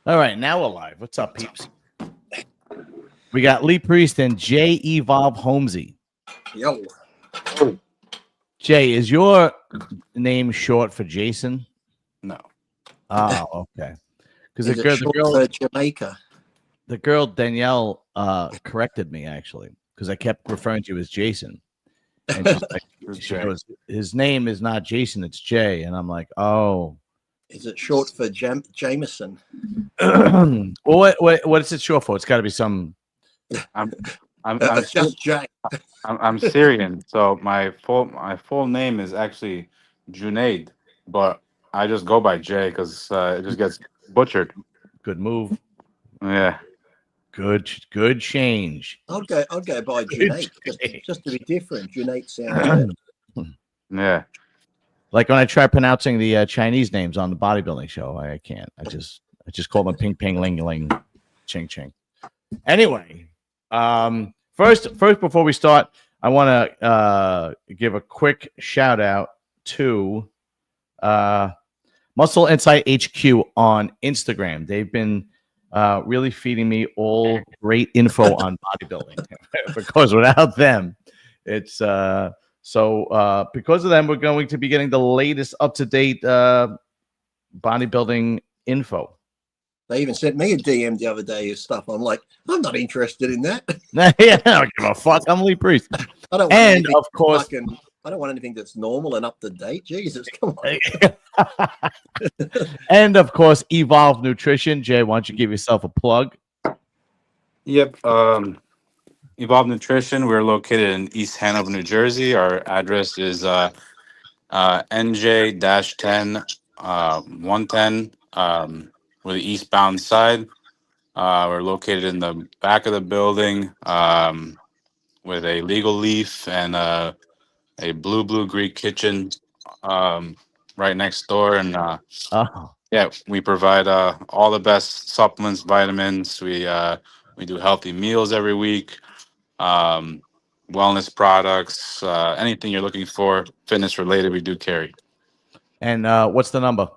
All right, now we're live. What's up, peeps? We got Lee Priest and Jay Evolve Holmesy. Yo. Jay, is your name short for Jason? No. Oh, okay. Because Is it short for Jamaica? The girl Danielle corrected me actually because I kept referring to you as Jason, and she's like, she goes, his name is not Jason, it's Jay, and I'm like, oh. Is it short for Jameson? Well, what is it short for? It's got to be some. I'm just Jack. I'm Syrian, so my full name is actually Junaid, but I just go by Jay because it just gets butchered. Good move. Yeah. Good change. I'll go by Junaid just to be different. Junaid sounds better. Yeah. Like when I try pronouncing the Chinese names on the bodybuilding show, I can't. I just call them ping ping ling ling, ching ching. Anyway, first before we start, I want to give a quick shout out to Muscle Insight HQ on Instagram. They've been really feeding me all great info on bodybuilding because without them, it's So because of them, we're going to be getting the latest up-to-date bodybuilding info. They even sent me a DM the other day of stuff. I'm like, I'm not interested in that. Yeah, I don't give a fuck. I'm Lee Priest. I don't want and of course, I don't want anything that's normal and up to date. Jesus, come on. And of course, Evolve Nutrition. Jay, why don't you give yourself a plug? Yep. Evolve Nutrition. We're located in East Hanover, New Jersey. Our address is NJ-10 110. We're the eastbound side. We're located in the back of the building with a legal leaf and a blue Greek kitchen right next door. And yeah, we provide all the best supplements, vitamins. We do healthy meals every week. Wellness products, anything you're looking for, fitness related, we do carry. And what's the number?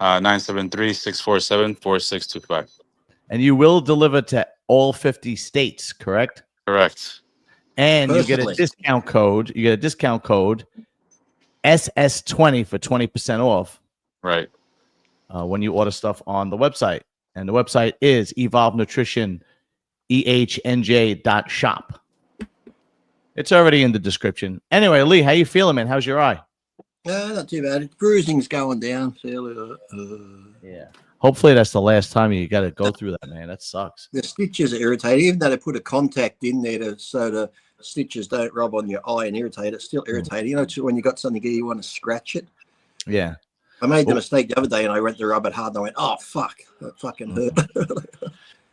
973-647-4625. And you will deliver to all 50 states, correct? Correct. And you get a discount code. You get a discount code SS20 for 20% off. Right. When you order stuff on the website. And the website is Evolve Nutrition, EHNJ.shop. It's already in the description. Anyway, Lee, how you feeling, man? How's your eye? Not too bad. Bruising's going down. Yeah. Hopefully that's the last time you got to go through that, man. That sucks. The stitches are irritating. Even though they put a contact in there so the stitches don't rub on your eye and irritate, it's still irritating. You know, when you got something here, you want to scratch it. Yeah. I made the mistake the other day and I went to rub it hard and I went, oh, fuck. That fucking hurt.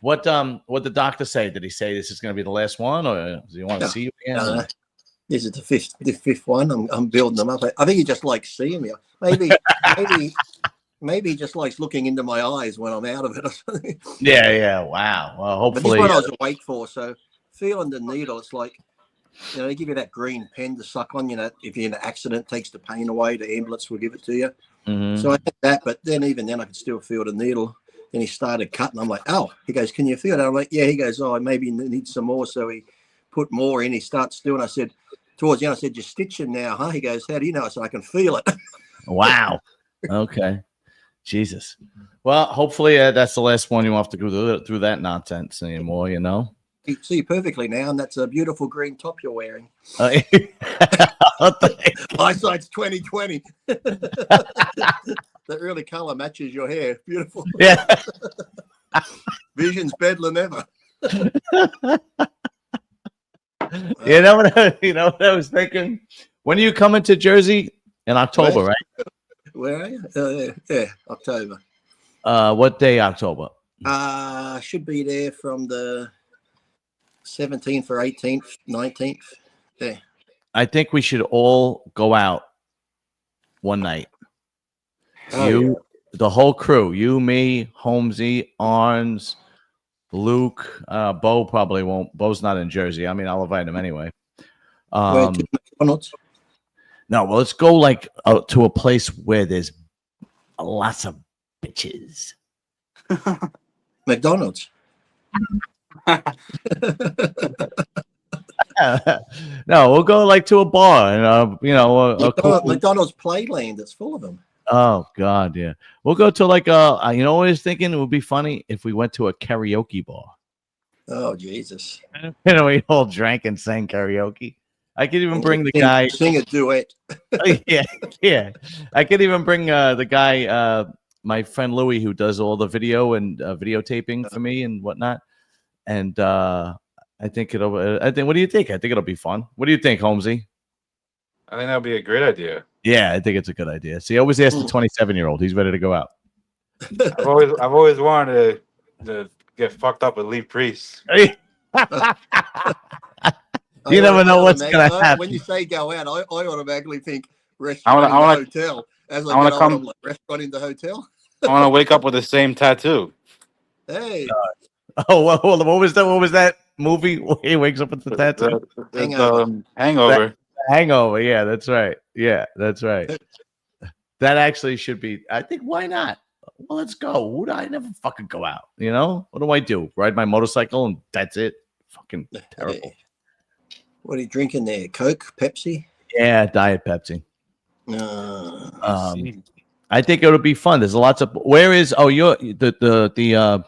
What the doctor say? Did he say this is going to be the last one, or does he want to see you again? This is the fifth one. I'm building them up. I think he just likes seeing me. Maybe he just likes looking into my eyes when I'm out of it or something. Yeah. Wow. Well, hopefully. But this one I was awake for, so feeling the needle, it's like, you know, they give you that green pen to suck on. You know, if you're in an accident, it takes the pain away. The ambulance will give it to you. Mm-hmm. So I had that, but then even then I could still feel the needle. Then he started cutting. I'm like, oh, he goes, can you feel it? I'm like, yeah. He goes, oh, I maybe need some more. So he put more in. He starts doing. I said, towards the end, I said, you're stitching now, huh? He goes, how do you know? I said, I can feel it. Wow. Okay. Jesus. Well, hopefully that's the last one. You won't have to go through that nonsense anymore, you know? You see you perfectly now, and that's a beautiful green top you're wearing. Eyesight's 20/20. That really color matches your hair. Beautiful. Yeah. Vision's better than ever. You know what I was thinking? When are you coming to Jersey? In October, right? Where are you? Yeah, October. What day October? Should be there from the 17th or 18th, 19th. Yeah. I think we should all go out one night. The whole crew, you, me, Holmesy, Arns, Luke, Bo probably won't. Bo's not in Jersey. I mean, I'll invite him anyway. No, well, let's go to a place where there's lots of bitches. McDonald's. No, we'll go like to a bar and a cool. McDonald's Playland. It's full of them. Oh God, yeah. We'll go to like what I was thinking it would be funny if we went to a karaoke bar. Oh Jesus! We all drank and sang karaoke. I could even bring the guy sing a duet. yeah. I could even bring the guy, my friend Louie, who does all the video and videotaping for me and whatnot. And I think what do you think? I think it'll be fun. What do you think, Holmesy? I think that'll be a great idea. Yeah, I think it's a good idea. See, I always ask the 27-year-old. He's ready to go out. I've always wanted to get fucked up with Lee Priest. You never know what's gonna happen. When you say go out, I automatically think restaurant in the hotel. As I get older, I'm like, restaurant in the hotel. I want to wake up with the same tattoo. Hey. Oh, hold on. What was that movie? He wakes up with the tattoo. Hangover. Hangover. Yeah, that's right. Yeah, that's right. That actually should be. I think why not? Well, let's go. I never fucking go out. What do I do? Ride my motorcycle and that's it. Fucking terrible. Hey. What are you drinking there? Coke, Pepsi? Yeah, Diet Pepsi. I think it'll be fun. There's lots of. Where is? Oh, you're the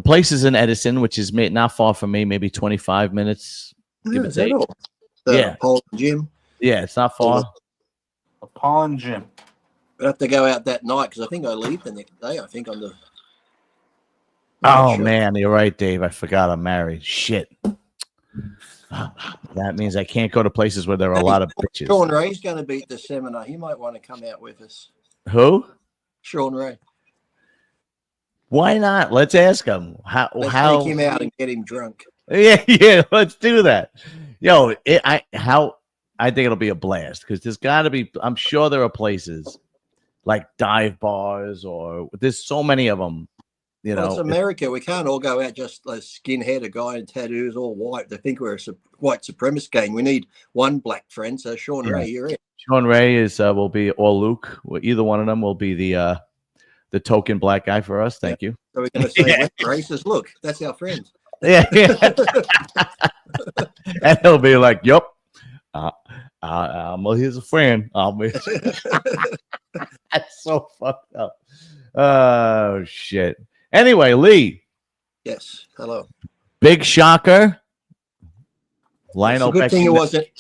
place is in Edison, which is not far from me. Maybe 25 minutes. Give or take. Yeah, Paul Gym. Yeah, it's not far. Paul and Jim. We have to go out that night because I think I leave the next day. I think on the. Oh man, you're right, Dave. I forgot I'm married. Shit. That means I can't go to places where there are a lot of bitches. Sean Ray's going to be at the seminar. He might want to come out with us. Who? Sean Ray. Why not? Let's ask him. Let's take him out and get him drunk. Yeah. Let's do that. Yo, I think it'll be a blast because there's got to be. I'm sure there are places like dive bars or there's so many of them. It's America. We can't all go out just a skinhead, a guy in tattoos, all white. They think we're a white supremacist gang. We need one black friend. So Sean Ray, you're in. Sean Ray will be, or Luke. Either one of them will be the token black guy for us. Thank you. So we're going to say racist. Look, that's our friends. Yeah. And he'll be like, "Yep, he's a friend." That's so fucked up. Oh shit. Anyway, Lee. Yes. Hello. Big shocker. Lionel Beyeke.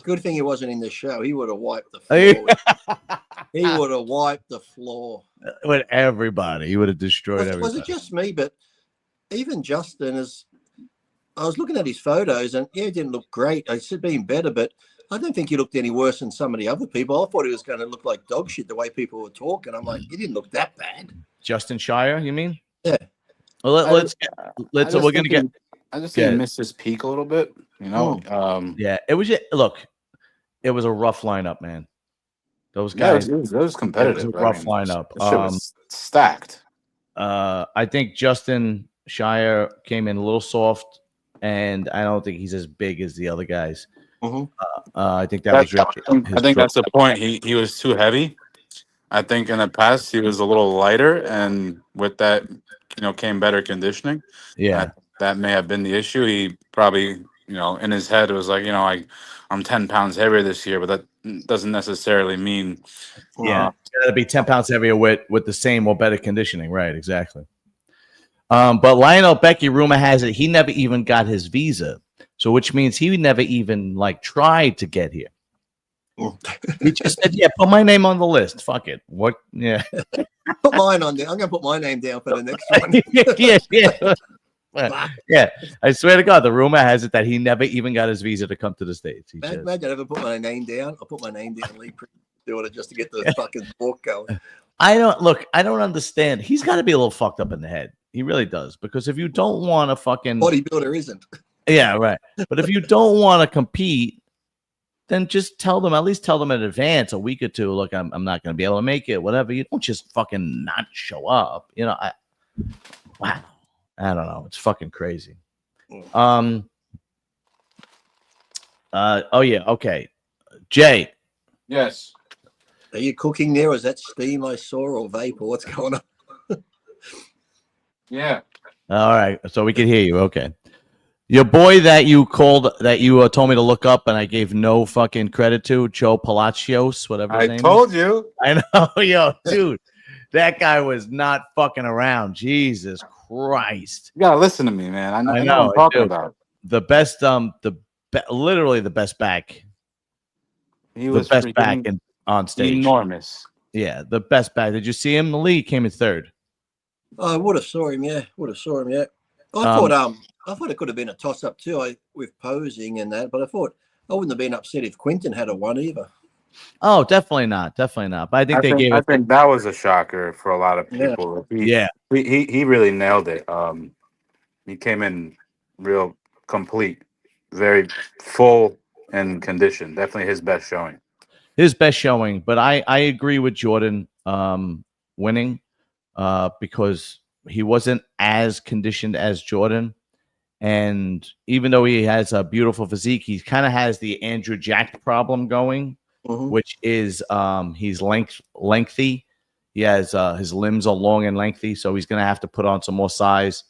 Good thing he wasn't in the show. He would have wiped the floor. He would have wiped the floor with everybody. He would have destroyed everybody. Was it just me? But even Justin I was looking at his photos, and he didn't look great. I said being better, but I don't think he looked any worse than some of the other people. I thought he was going to look like dog shit the way people were talking. I'm like, he didn't look that bad. Justin Shire, you mean? Yeah. Well, let's. We're gonna get. I just think he missed his peak a little bit. Yeah, it was. Look, it was a rough lineup, man. Those guys. Yeah, it was competitive. It was a rough lineup. Shit was stacked. I think Justin Shire came in a little soft, and I don't think he's as big as the other guys. I think that's the point. He was too heavy. I think in the past he was a little lighter, and with that, came better conditioning. Yeah, that may have been the issue. He probably, in his head it was like, I'm 10 pounds heavier this year, but that doesn't necessarily mean. Yeah, it's got to be 10 pounds heavier with the same or better conditioning, right? Exactly. But Lionel Beyeke, rumor has it, he never even got his visa. So which means he never even tried to get here. He just said, "Yeah, put my name on the list. Fuck it." What? Yeah. Put mine on there. I'm going to put my name down for the next one. Yeah. I swear to God, the rumor has it that he never even got his visa to come to the States. Imagine I ever put my name down. I'll put my name down, Lee, doing it just to get the fucking talk going. I don't understand. He's got to be a little fucked up in the head. He really does. Because if you don't want to fucking bodybuilder isn't. Yeah, right. But if you don't want to compete, then just at least tell them in advance, a week or two. Look, I'm not going to be able to make it. Whatever. You don't just fucking not show up. Wow. I don't know. It's fucking crazy. Oh yeah. Okay. Jay. Yes. Are you cooking there? Or is that steam I saw or vapor? What's going on? Yeah. All right, so we can hear you. Okay. Your boy that you called, that you told me to look up, and I gave no fucking credit to, Joe Palacios, whatever his I name told is. you. I know, yo, dude, that guy was not fucking around. Jesus Christ. You gotta listen to me, man. I know what I'm I talking do. about. The best, literally the best back, He the was best back freaking on stage. enormous. Yeah, the best back. Did you see him? The league came in third. I would have saw him, yeah. Would have saw him, yeah. Um, I thought it could have been a toss up too, with posing and that, but I thought I wouldn't have been upset if Quinton had a one either. Oh, definitely not. Definitely not. But I think they gave I it. think that was a shocker for a lot of Yeah. people. Yeah. He really nailed it. He came in real complete, very full and conditioned. Definitely his best showing. His best showing. But I agree with Jordan winning because he wasn't as conditioned as Jordan. And even though he has a beautiful physique, he kind of has the Andrew Jack problem going, which is he's lengthy. He has his limbs are long and lengthy, so he's going to have to put on some more size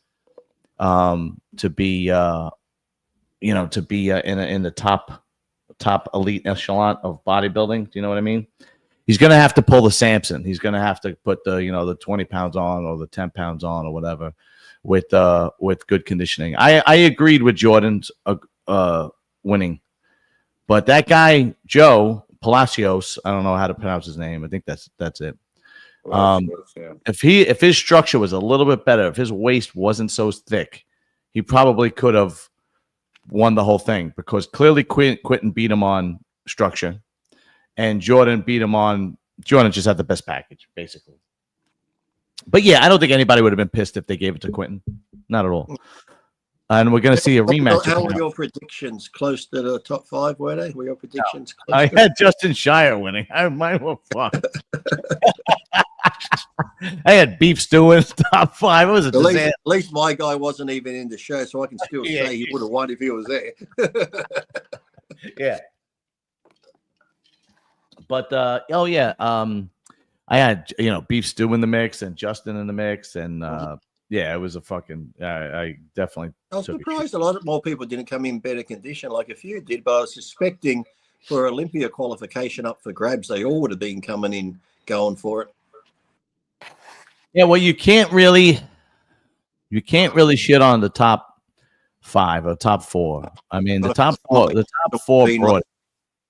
to be in the top elite echelon of bodybuilding. Do you know what I mean? He's going to have to pull the Samson. He's going to have to put the 20 pounds on or the 10 pounds on or whatever with good conditioning. I agreed with Jordan's winning, but that guy Joe Palacios, I don't know how to pronounce his name. I think that's it. If his structure was a little bit better, if his waist wasn't so thick, he probably could have won the whole thing, because clearly Quinton beat him on structure, and Jordan just had the best package, basically. But yeah, I don't think anybody would have been pissed if they gave it to Quinton. Not at all. And we're going to see a rematch. How were your predictions? Close to the top 5, were they? Were your predictions close? I had Justin Shire winning. Mine were fucked. I had beef stew in top 5. It was at least my guy wasn't even in the show, so I can still say he would have won if he was there. Yeah. But I had beef stew in the mix and Justin in the mix, and it was a fucking. I definitely. I was surprised a lot more people didn't come in better condition, like a few did, but I was suspecting for Olympia qualification up for grabs, they all would have been coming in going for it. Yeah, well, you can't really shit on the top 5 or top 4. I mean, the top 4 brought.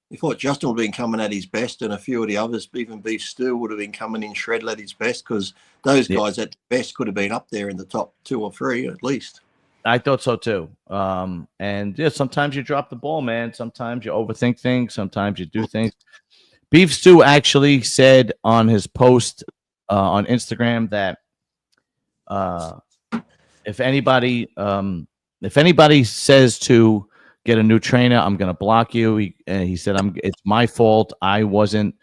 You thought Justin would have been coming at his best, and a few of the others, even Beef Stew, would have been coming in shredded at his best, because those guys at best could have been up there in the top 2 or 3 at least. I thought so too. And sometimes you drop the ball, man. Sometimes you overthink things. Sometimes you do things. Beef Stew actually said on his post on Instagram that if anybody says to get a new trainer, I'm going to block you. He said, it's my fault. I wasn't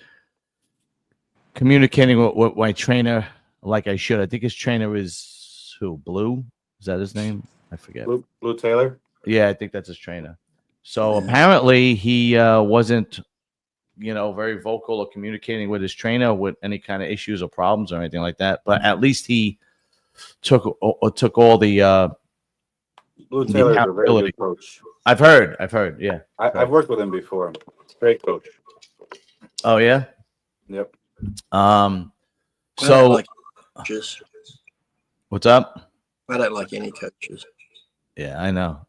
communicating with my trainer like I should. I think his trainer is Blue? Is that his name? I forget. Blue Taylor? Yeah, I think that's his trainer. So apparently he wasn't, very vocal or communicating with his trainer with any kind of issues or problems or anything like that. But at least he took all the Blue Taylor is a very good coach. I've heard. Yeah, I've worked with him before. Great coach. Oh yeah. Yep. So like coaches. What's up? I don't like any coaches. Yeah, I know.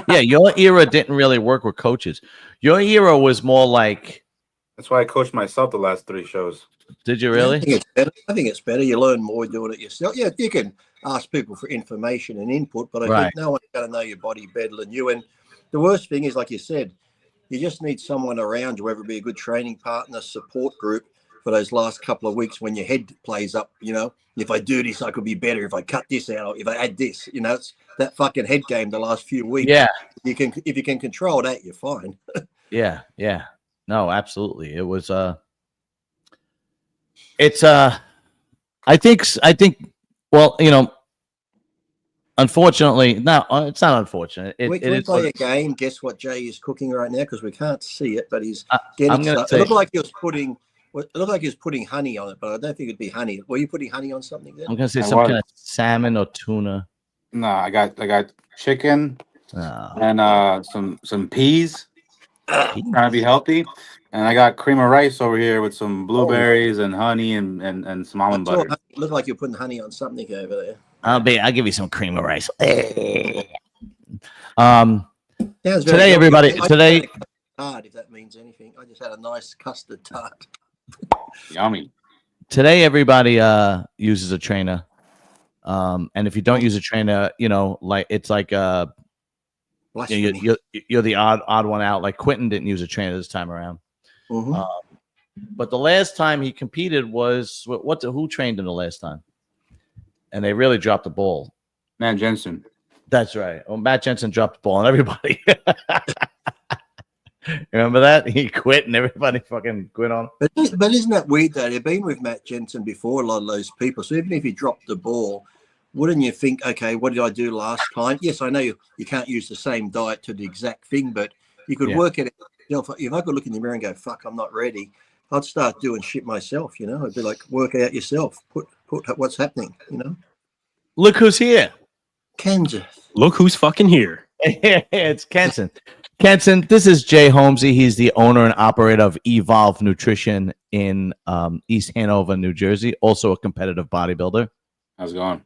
Yeah, your era didn't really work with coaches. Your era was more like. That's why I coached myself the last 3 shows. Did you really? I think it's better. You learn more doing it yourself. Yeah, you can ask people for information and input, but I think no one's going to know your body better than you. And the worst thing is, like you said, you just need someone around you, whether it be a good training partner, support group, for those last couple of weeks when your head plays up. If I do this, I could be better. If I cut this out, if I add this, it's that fucking head game the last few weeks. Yeah. If you can control that, you're fine. Yeah. No, absolutely. It was I think well, unfortunately, no, it's not unfortunate. We play a game. Guess what Jay is cooking right now, because we can't see it, but he's getting stuff. It looked like he was putting honey on it, but I don't think it'd be honey. Were you putting honey on something there? I'm going to say some kind of salmon or tuna? No, I got chicken Oh, and some peas. Trying to be healthy. And I got cream of rice over here with some blueberries and honey and some I almond saw butter. honey. It looked like you're putting honey on something over there. I'll give you some cream of rice. Sounds very Today, healthy. everybody. I Today, just had a tart, if that means anything. I just had a nice custard tart. Yummy. today, everybody uses a trainer. And if you don't use a trainer, like it's like Blasphemy. you're the odd one out. Like Quentin didn't use a trainer this time around. Mhm. But the last time he competed was who trained him the last time? And they really dropped the ball. Man, Jensen. That's right. Well, Matt Jensen dropped the ball on everybody. Remember that? He quit and everybody fucking quit on him. But isn't that weird though? They've been with Matt Jensen before, a lot of those people. So even if he dropped the ball, wouldn't you think, okay, what did I do last time? Yes, I know you can't use the same diet to the exact thing, but you could work it out yourself. If I could look in the mirror and go, fuck, I'm not ready, I'd start doing shit myself, I'd be like, work it out yourself. Put what's happening, Look who's here. Kansas. Look who's fucking here. It's Kenson. Kenson, this is Jay Holmesy. He's the owner and operator of Evolve Nutrition in East Hanover, New Jersey. Also a competitive bodybuilder. How's it going?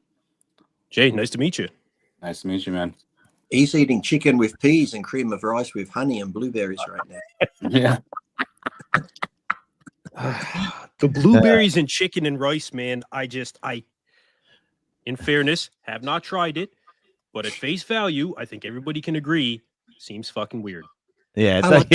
Jay, nice to meet you. Nice to meet you, man. He's eating chicken with peas and cream of rice with honey and blueberries right now. Yeah. The blueberries and chicken and rice, man. I, in fairness, have not tried it, but at face value, I think everybody can agree, seems fucking weird. Yeah, I like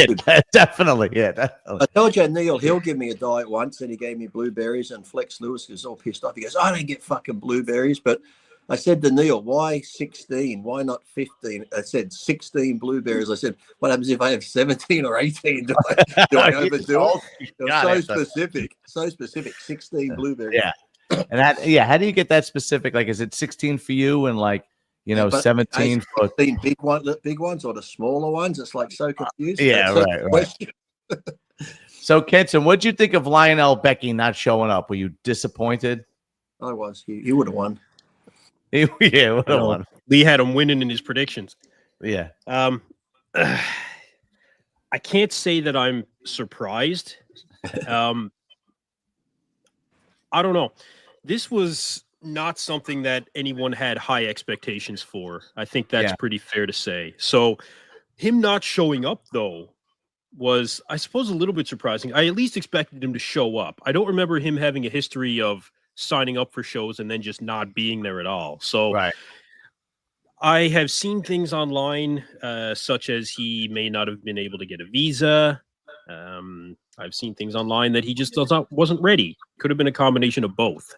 definitely. Yeah, definitely. I told you, Neil, he'll give me a diet once, and he gave me blueberries, and Flex Lewis is all pissed off. He goes, I don't get fucking blueberries, but I said to Neil, why 16? Why not 15? I said 16 blueberries. I said, what happens if I have 17 or 18? Do I overdo it? It was so specific. 16 blueberries. Yeah. And how do you get that specific? Like, is it 16 for you and like, 17 for 16 big ones or the smaller ones? It's like so confused. Yeah, right. So, Kenson, what'd you think of Lionel Beyeke not showing up? Were you disappointed? I was. He would have won. Yeah, would have won. Lee had him winning in his predictions. Yeah. I can't say that I'm surprised. I don't know. This was not something that anyone had high expectations for. I think that's pretty fair to say. So him not showing up, though, was, I suppose, a little bit surprising. I at least expected him to show up. I don't remember him having a history of signing up for shows and then just not being there at all. So I have seen things online, such as he may not have been able to get a visa. I've seen things online that he just wasn't ready. Could have been a combination of both.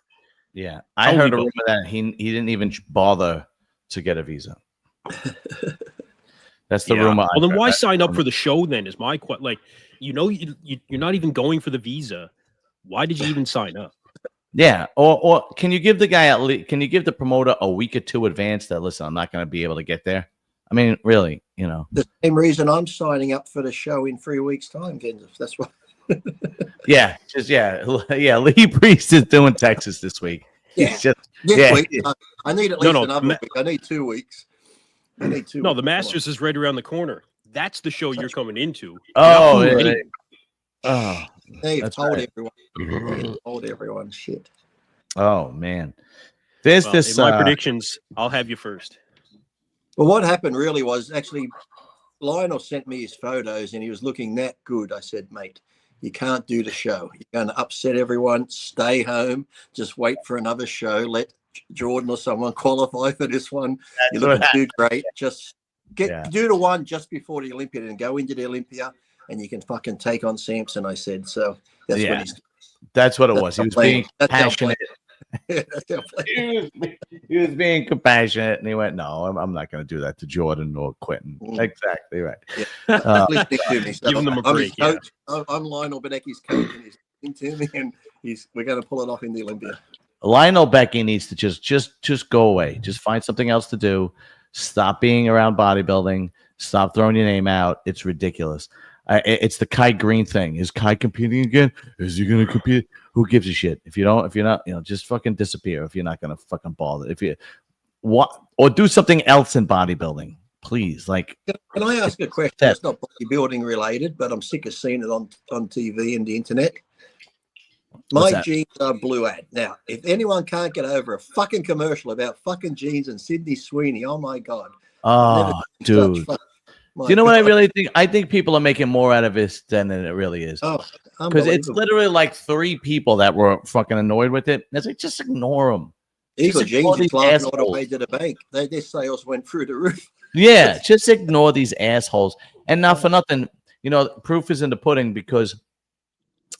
Yeah, I heard a rumor that he didn't even bother to get a visa. That's the rumor. Well, then why sign up for the show then? Is my question. Like, you're not even going for the visa. Why did you even sign up? Yeah, or can you give the guy the promoter a week or two advance that, listen, I'm not going to be able to get there? I mean, really, the same reason I'm signing up for the show in 3 weeks' time, Kansas. That's why. Lee Priest is doing Texas this week. This week. I need at least another week. I need 2 weeks. No, the Masters is right around the corner. That's the show you're coming into. Oh, They've told everyone. Told everyone shit. Oh man, there's this. In my predictions, I'll have you first. Well, what happened really was actually Lionel sent me his photos and he was looking that good. I said, mate, you can't do the show. You're going to upset everyone. Stay home. Just wait for another show. Let Jordan or someone qualify for this one. You're looking too great. Just do the one just before the Olympia and go into the Olympia and you can fucking take on Samson, I said. So that's what he's doing. That's what it was. He was being passionate. He was being compassionate, and he went, "No, I'm not going to do that to Jordan or Quentin." Exactly right. Giving them a break. I'm Lionel Beyeke's coach, and he's into me, and we're going to pull it off in the Olympia. Lionel Beyeke needs to just go away. Just find something else to do. Stop being around bodybuilding. Stop throwing your name out. It's ridiculous. It's the Kai Green thing. Is Kai competing again? Is he going to compete? who gives a shit? If you're not, just fucking disappear if you're not gonna fucking bother. If you what or do something else in bodybuilding, please. Like, can I ask a question that's not bodybuilding related, but I'm sick of seeing it on TV and the internet? My jeans are blue ad. Now, if anyone can't get over a fucking commercial about fucking jeans and Sydney Sweeney, oh my God. Oh, dude. Do you know what I really think? I think people are making more out of this than it really is. Oh, because it's literally like 3 people that were fucking annoyed with it. It's like, just ignore them. Eagle Jeans is laughing all the way to the bank. Their sales went through the roof. Yeah, just ignore these assholes. And not for nothing, proof is in the pudding because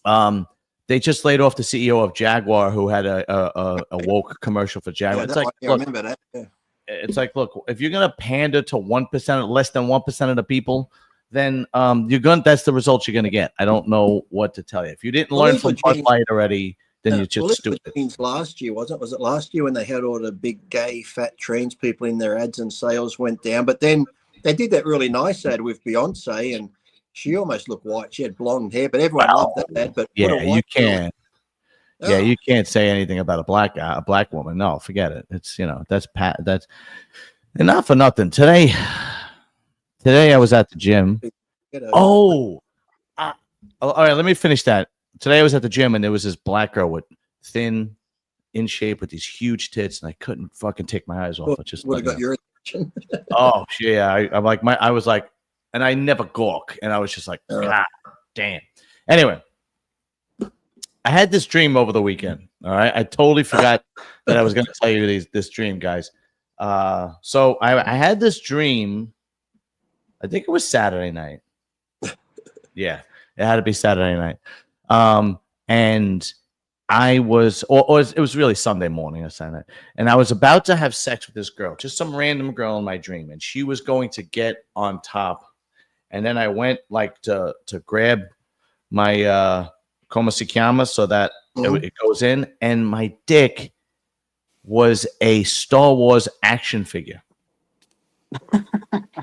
they just laid off the CEO of Jaguar, who had a woke commercial for Jaguar. Yeah, I remember that. Yeah. It's like, look, if you're gonna pander to 1%, less than 1% of the people, then that's the results you're gonna get. I don't know what to tell you. If you didn't learn from Bud Light already, then you're just stupid. Last year, wasn't it? Was it last year when they had all the big gay fat trans people in their ads and sales went down? But then they did that really nice ad with Beyonce, and she almost looked white. She had blonde hair, but everyone loved that ad. But yeah, you can't. Oh. Yeah, you can't say anything about a black guy, a black woman. No, forget it. It's that's and not for nothing. Today I was at the gym. All right, let me finish that. Today I was at the gym and there was this black girl with thin, in shape, with these huge tits, and I couldn't fucking take my eyes off. It just would have got your attention. Oh yeah, I was like, and I never gawk, and I was just like, God damn. Anyway. I had this dream over the weekend. All right. I totally forgot that I was going to tell you this dream, guys. So I had this dream. I think it was Saturday night. Yeah, it had to be Saturday night. And I was, or it was really Sunday morning or Saturday. And I was about to have sex with this girl, just some random girl in my dream. And she was going to get on top. And then I went like to grab my, Como se llama, so that it goes in, and my dick was a Star Wars action figure.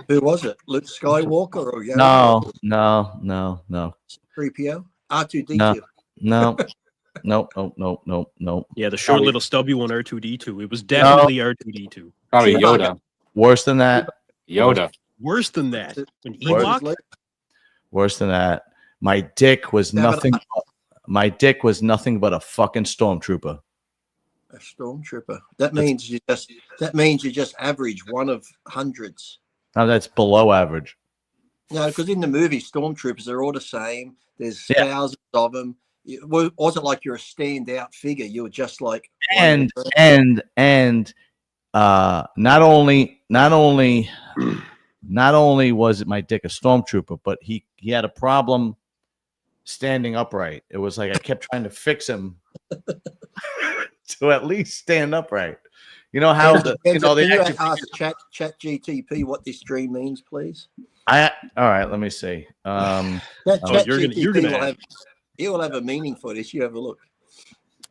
Who was it? Luke Skywalker or No. 3PO? R2D2. No. Yeah, the short little stubby one, R2D2. It was definitely R2D2. Probably Yoda. Worse than that. Yoda. Worse than that. An Ewok? Worse than that. My dick was nothing. My dick was nothing but a fucking stormtrooper. A stormtrooper. That means you just average one of hundreds. No, that's below average. No, because in the movie, stormtroopers are all the same. There's thousands of them. It wasn't like you're a standout figure. You were just like and not only was it my dick a stormtrooper, but he had a problem standing upright. It was like I kept trying to fix him to at least stand upright. You know how ask Chat GTP what this dream means, please. All right, let me see. You'll have a meaning for this. You have a look.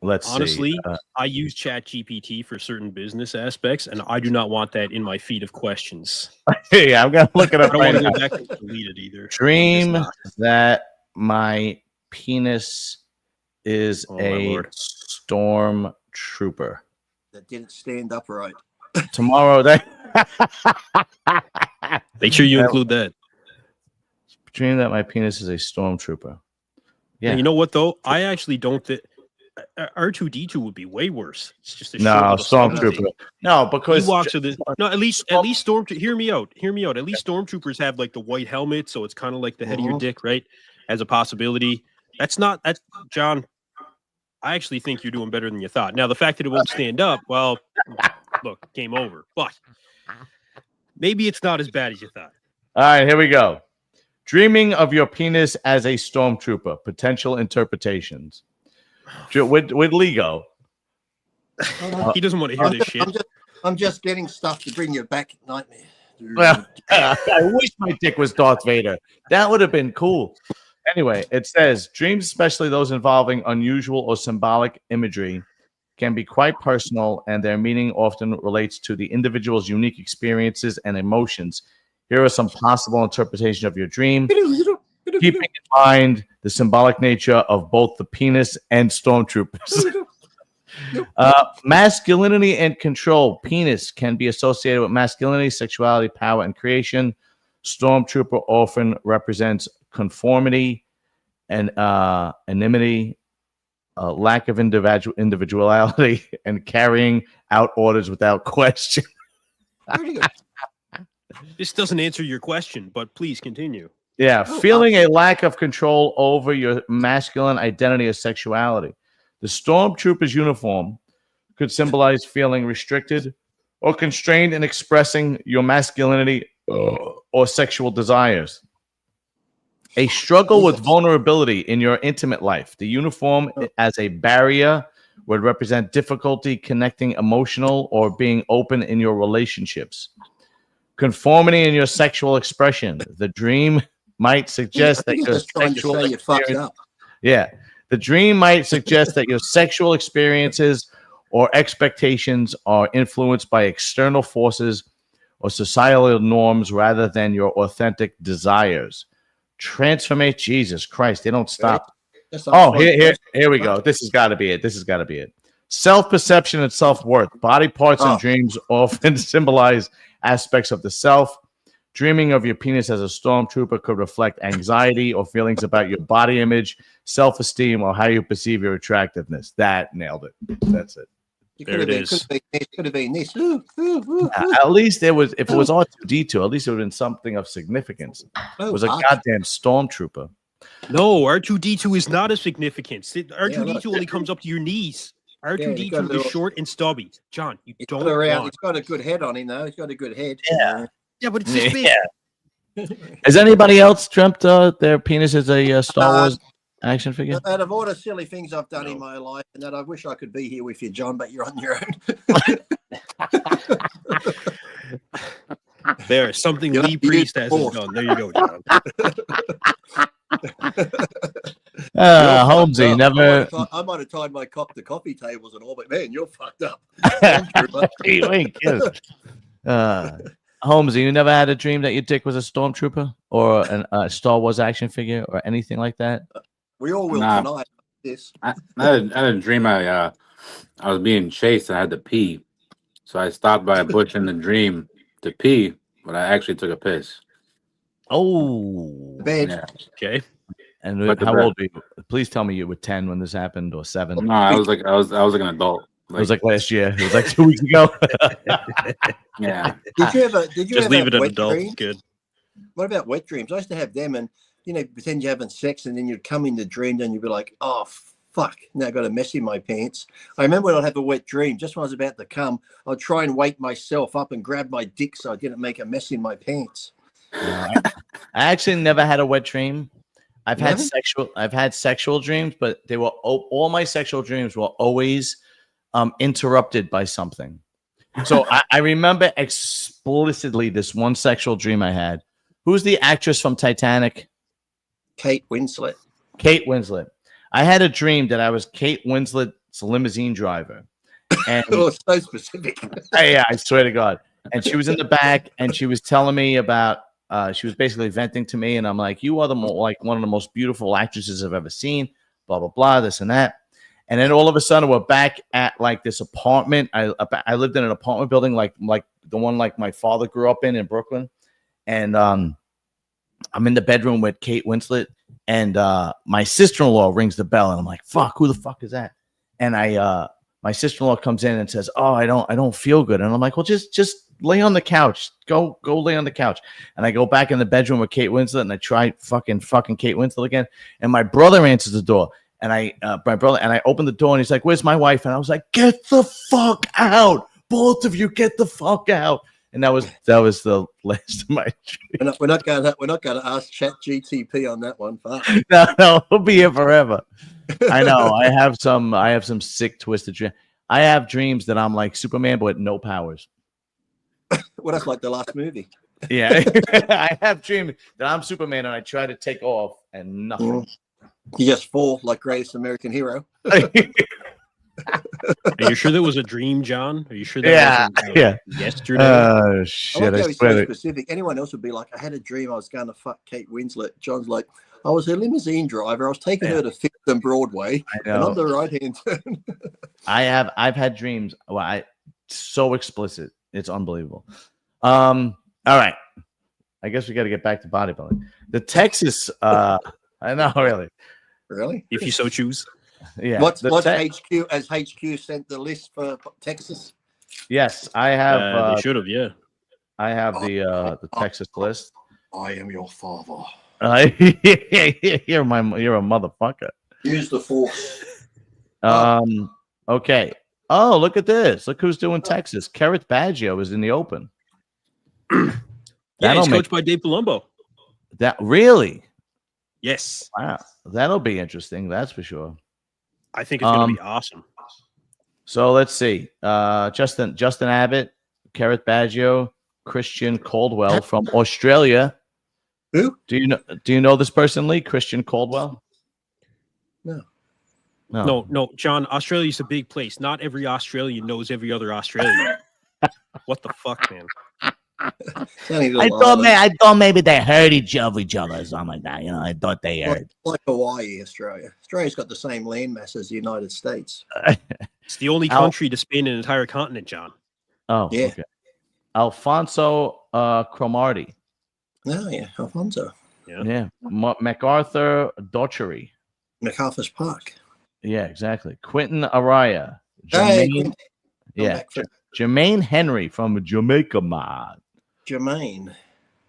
Honestly, I use Chat GPT for certain business aspects, and I do not want that in my feed of questions. Yeah, I'm gonna look it up. I don't want to go back and delete it either. Dream that my penis is a stormtrooper that didn't stand upright. Tomorrow, make sure you include that. Dream that my penis is a stormtrooper. Yeah, and you know what though? I actually don't think R2D2 would be way worse. It's just a stormtrooper. No, because at least stormtroopers. Hear me out. At least stormtroopers have like the white helmet, so it's kind of like the head of your dick, right? As a possibility. That's John. I actually think you're doing better than you thought. Now, the fact that it won't stand up, well, look, game over. But maybe it's not as bad as you thought. All right, here we go. Dreaming of your penis as a stormtrooper. Potential interpretations. With Lego. He doesn't want to hear this shit. I'm just getting stuff to bring you back at nightmare. Well, I wish my dick was Darth Vader. That would have been cool. Anyway, it says dreams, especially those involving unusual or symbolic imagery, can be quite personal, and their meaning often relates to the individual's unique experiences and emotions. Here are some possible interpretations of your dream. keeping in mind the symbolic nature of both the penis and stormtroopers. Masculinity and control. Penis can be associated with masculinity, sexuality, power, and creation. Stormtrooper often represents conformity and anonymity, lack of individuality, and carrying out orders without question. This doesn't answer your question, but please continue. Yeah, feeling a lack of control over your masculine identity or sexuality. The stormtrooper's uniform could symbolize feeling restricted or constrained in expressing your masculinity or sexual desires. A struggle with vulnerability in your intimate life. The uniform as a barrier would represent difficulty connecting emotional or being open in your relationships. Conformity in your sexual expression. The dream might suggest that your sexual experience, the dream might suggest that your sexual experiences or expectations are influenced by external forces or societal norms rather than your authentic desires. Transformate. Jesus Christ, they don't stop. Here we go. This has got to be it. Self-perception and self-worth. Body parts and dreams often symbolize aspects of the self. Dreaming of your penis as a stormtrooper could reflect anxiety or feelings about your body image, self-esteem, or how you perceive your attractiveness. That nailed it. That's it. There it is. Could have been this. At least it was. If it was R2D2, at least it would have been something of significance. It was a goddamn stormtrooper. No, R2D2 is not of significance. R2D2 only comes up to your knees. R2D2 is short and stubby. John, you don't want. He's got a good head on him, though. He's got a good head. Yeah, but it's just big. Has anybody else dreamt their penis as a Star Wars action figure? Out of all the silly things I've done in my life, and that I wish I could be here with you, John, but you're on your own. There, something Lee Priest hasn't done. There you go, John. Holmesy never. I might have tied my cock to coffee tables and all, but man, you're fucked up. You ain't kidding. Holmesy, you never had a dream that your dick was a stormtrooper or a Star Wars action figure or anything like that? We all will tonight. This. I had a dream. I was being chased. And I had to pee, so I stopped by a bush in the dream to pee, but I actually took a piss. Oh, bad. Yeah. Okay. And how old were you? Please tell me you were 10 when this happened or 7. No, I was like an adult. It was like last year. It was like 2 weeks ago. Yeah. Did you ever just leave it an adult? Dreams? Good. What about wet dreams? I used to have them, and pretend you're having sex, and then you'd come in the dream, and you'd be like, "Oh fuck, now I got a mess in my pants." I remember when I'd have a wet dream, just when I was about to come, I'd try and wake myself up and grab my dick so I didn't make a mess in my pants. I actually never had a wet dream. I've had sexual dreams, but they were all my sexual dreams were always interrupted by something. So I remember explicitly this one sexual dream I had. Who's the actress from Titanic? Kate Winslet. Kate Winslet. I had a dream that I was Kate Winslet's limousine driver. And oh, so specific. Yeah, I swear to God. And she was in the back, and she was telling me about. She was basically venting to me, and I'm like, "You are one of the most beautiful actresses I've ever seen." Blah blah blah, this and that. And then all of a sudden, we're back at like this apartment. I lived in an apartment building like the one like my father grew up in Brooklyn, and I'm in the bedroom with Kate Winslet, and my sister-in-law rings the bell, and I'm like, "Fuck, who the fuck is that?" And my sister-in-law comes in and says, "Oh, I don't feel good," and I'm like, "Well, just lay on the couch. Go lay on the couch." And I go back in the bedroom with Kate Winslet, and I try fucking Kate Winslet again, and my brother answers the door. And I opened the door, and he's like, "Where's my wife?" And I was like, "Get the fuck out! Both of you, get the fuck out!" And that was the last of my dream. We're not going to ask ChatGTP on that one. Fuck. No, we'll be here forever. I know. I have some sick, twisted dreams. I have dreams that I'm like Superman, but with no powers. Well, that's like the last movie. Yeah, I have dreams that I'm Superman, and I try to take off, and nothing. You just fall like Greatest American Hero. Are you sure that was a dream, John? Are you sure that wasn't yesterday? Oh, shit. I like how he's so specific. Anyone else would be like, I had a dream I was going to fuck Kate Winslet. John's like, I was a limousine driver. I was taking her to Fifth and Broadway, and on the right-hand turn. I've had dreams. Well, so explicit. It's unbelievable. All right. I guess we got to get back to bodybuilding. The Texas, I know, really. Really? If you so choose. Yeah. What's HQ? Has HQ sent the list for Texas? Yes, I have. They should have, yeah. I have the Texas list. I am your father. You're a motherfucker. Use the force. Okay. Oh, look at this. Look who's doing Texas. Kerrith Baggio is in the open. Yeah, he's coached by Dave Palumbo. That really? Yes. Wow. That'll be interesting. That's for sure. I think it's going to be awesome. So let's see. Justin Abbott, Kerrith Baggio, Christian Caldwell from Australia. Who? Do you know this person, Lee? Christian Caldwell? No, John, Australia's a big place. Not every Australian knows every other Australian. What the fuck, man? I thought maybe they heard each other or something like that. I thought they heard. Like Hawaii, Australia. Australia's got the same land mass as the United States. It's the only country to span an entire continent, John. Oh, yeah. Okay. Alfonso Cromartie. Oh, yeah, Alfonso. Yeah. MacArthur Docherty. MacArthur's Park. Yeah, exactly. Quentin Araya. Jermaine, Jermaine Henry from Jamaica, man. Jermaine.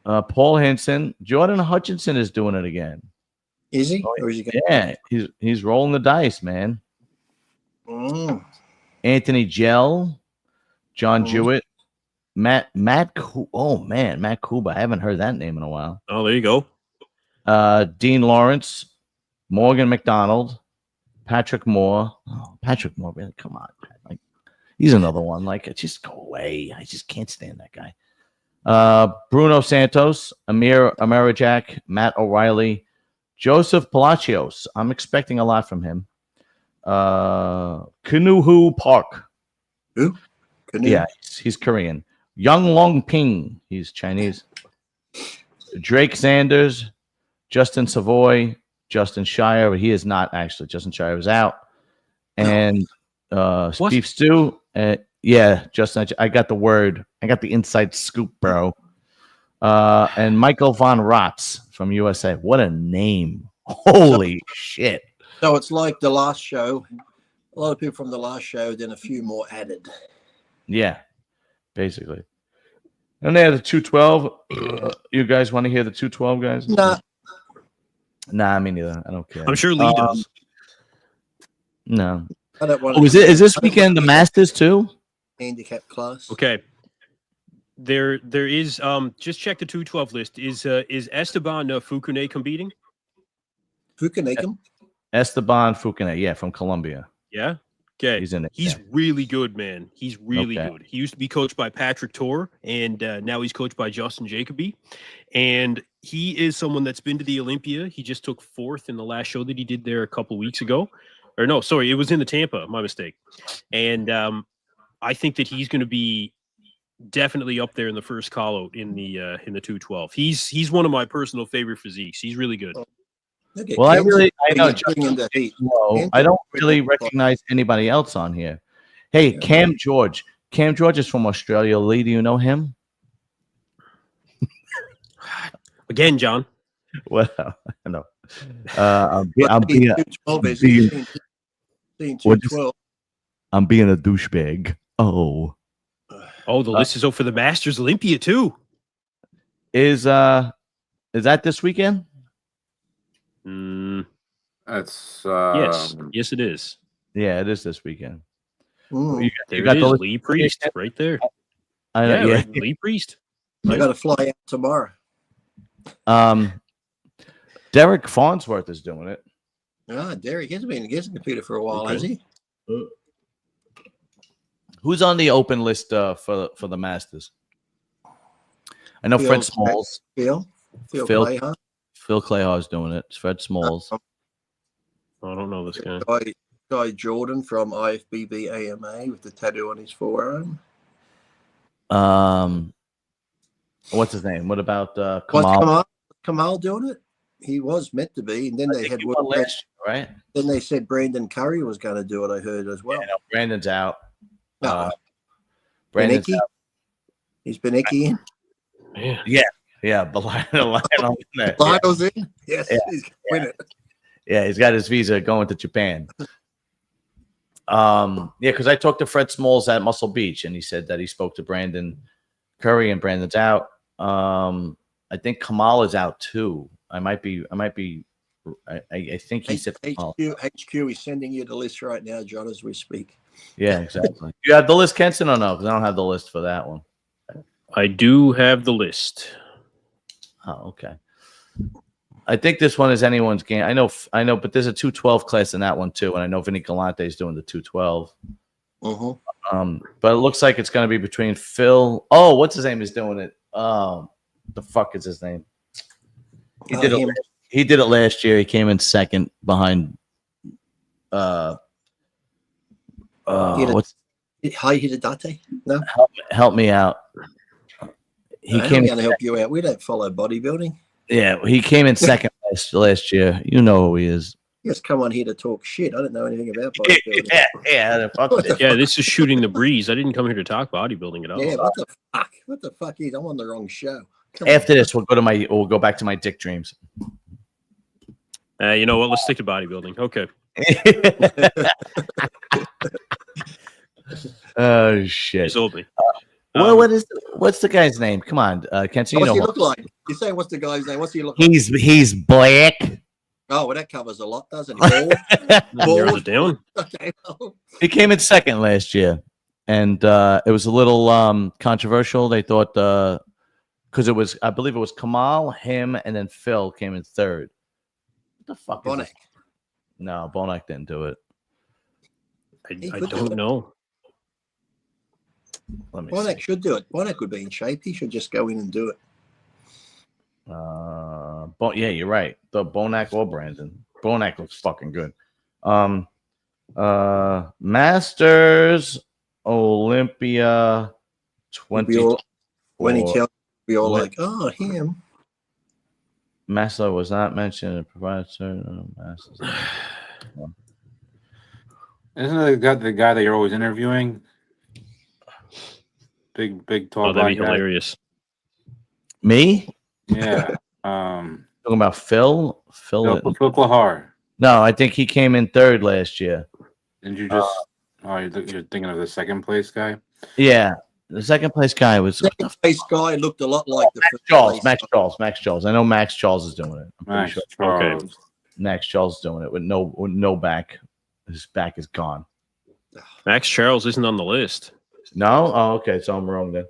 Paul Hinson. Jordan Hutchinson is doing it again. Is he? Or is he he's rolling the dice, man. Anthony Gell. John Jewett. Matt Kuba. I haven't heard that name in a while. Oh, there you go. Dean Lawrence. Morgan McDonald. Patrick Moore. Oh, Patrick Moore, really? Come on. Like, he's another one. Like, just go away. I just can't stand that guy. Bruno Santos, Amir Jack, Matt O'Reilly, Joseph Palacios. I'm expecting a lot from him. Kanuhu Park. Who? Kanu? Yeah, he's Korean. Young Long Ping. He's Chinese. Drake Sanders, Justin Savoy, Justin Shire. He is not actually. Justin Shire is out. And Steve Stu. Yeah, Justin. I got the word. I got the inside scoop, bro. And Michael Von Rotz from USA. What a name. Holy shit. So it's like the last show. A lot of people from the last show, then a few more added. Yeah, basically. And they had the 212. You guys want to hear the 212, guys? Nah, me neither. I don't care. I'm sure Lee does. No. I don't want is this weekend the Masters too? Handicap class. Okay. There is just check the 212 list. Is Esteban Fukune competing? Fukune? Esteban Fukune, yeah, from Colombia. Yeah. Okay. He's in it. He's really good, man. He's really good. He used to be coached by Patrick Torr, and now he's coached by Justin Jacoby. And he is someone that's been to the Olympia. He just took 4th in the last show that he did there a couple weeks ago. Or no, sorry, it was in the Tampa. My mistake. And I think that he's going to be definitely up there in the first call out in the 212. He's one of my personal favorite physiques. He's really good. Well, I don't really recognize anybody else on here. Hey, Cam George. Cam George is from Australia. Lee, do you know him? Again, John. Well, I know. I'm being a douchebag. Oh, the list is out for the Masters Olympia too. Is that this weekend? That's yes, it is. Yeah, it is this weekend. You got the Lee Priest right there. I know. Yeah, right, Lee Priest. I got to fly out tomorrow. Derek Farnsworth is doing it. Derek hasn't competed for a while, has he? Who's on the open list for the Masters? I know Fred Smalls. Phil Clayhart. Phil Clayhar's doing it. It's Fred Smalls. I don't know this guy. Guy Jordan from IFBB AMA with the tattoo on his forearm. What's his name? What about Kamal? Kamal doing it? he was meant to be, and then I they think had he won last year, right? then they said Brandon Curry was going to do it. I heard as well. Yeah, no, Brandon's out. No, Brandon's Beyeke? out. Is Beyeke in? Yeah, but Lionel in there. Lionel's in. Yes, Yeah. he's going to win it. Yeah, he's got his visa going to Japan. Yeah, because I talked to Fred Smalls at Muscle Beach, and he said that he spoke to Brandon Curry, and Brandon's out. I think Kamal is out too. I think he said Kamal. HQ is sending you the list right now, John, as we speak. Yeah, exactly. You have the list, Kenson, or no? Because I don't have the list for that one. I do have the list. Oh, okay. I think this one is anyone's game. I know, but there's a 212 class in that one too, and I know Vinny Galante is doing the 212. But it looks like it's going to be between Phil. Oh, what's his name is doing it? The fuck is his name? He did it. He did it last year. He came in second behind. What's Hidadate? No, help me out. He came going to help you out. We don't follow bodybuilding. Yeah, he came in second last year. You know who he is. Just come on here to talk shit. I don't know anything about bodybuilding. Yeah. This is shooting the breeze. I didn't come here to talk bodybuilding at all. Yeah, what the fuck? What the fuck is? I'm on the wrong show. After this, we'll go back to my dick dreams. You know what? Let's stick to bodybuilding. Okay. Oh shit! You sold me. What's the guy's name? Come on, Kenzie. What's he look like? You say what's the guy's name? What's he look like? He's black. Oh, well, that covers a lot, doesn't it? Narrows it down. Okay. Well. He came in second last year, and it was a little controversial. They thought because I believe it was Kamal, him, and then Phil came in third. What the fuck? Bonek. No, Bonek didn't do it. I don't know. Let me Bonek see. should do it. Bonek would be in shape. He should just go in and do it. Yeah, you're right. The Bonek or Brandon. Bonek looks fucking good. Masters Olympia 20. When he tells we all like, oh, him. Master was not mentioned and provided certain masters. Isn't that the guy that you're always interviewing? Big tall. Oh, that'd be guy. hilarious. Me? Yeah. Talking about Phil? Phil Klahar. No, I think he came in third last year. Didn't you just? You're thinking of the second place guy. Yeah, the second place guy was Second place guy looked a lot like the Max Charles. I know Max Charles is doing it. I'm pretty Max sure. Charles. Okay. Max Charles is doing it with no back. His back is gone. Max Charles isn't on the list. No? Oh, okay. So I'm wrong then.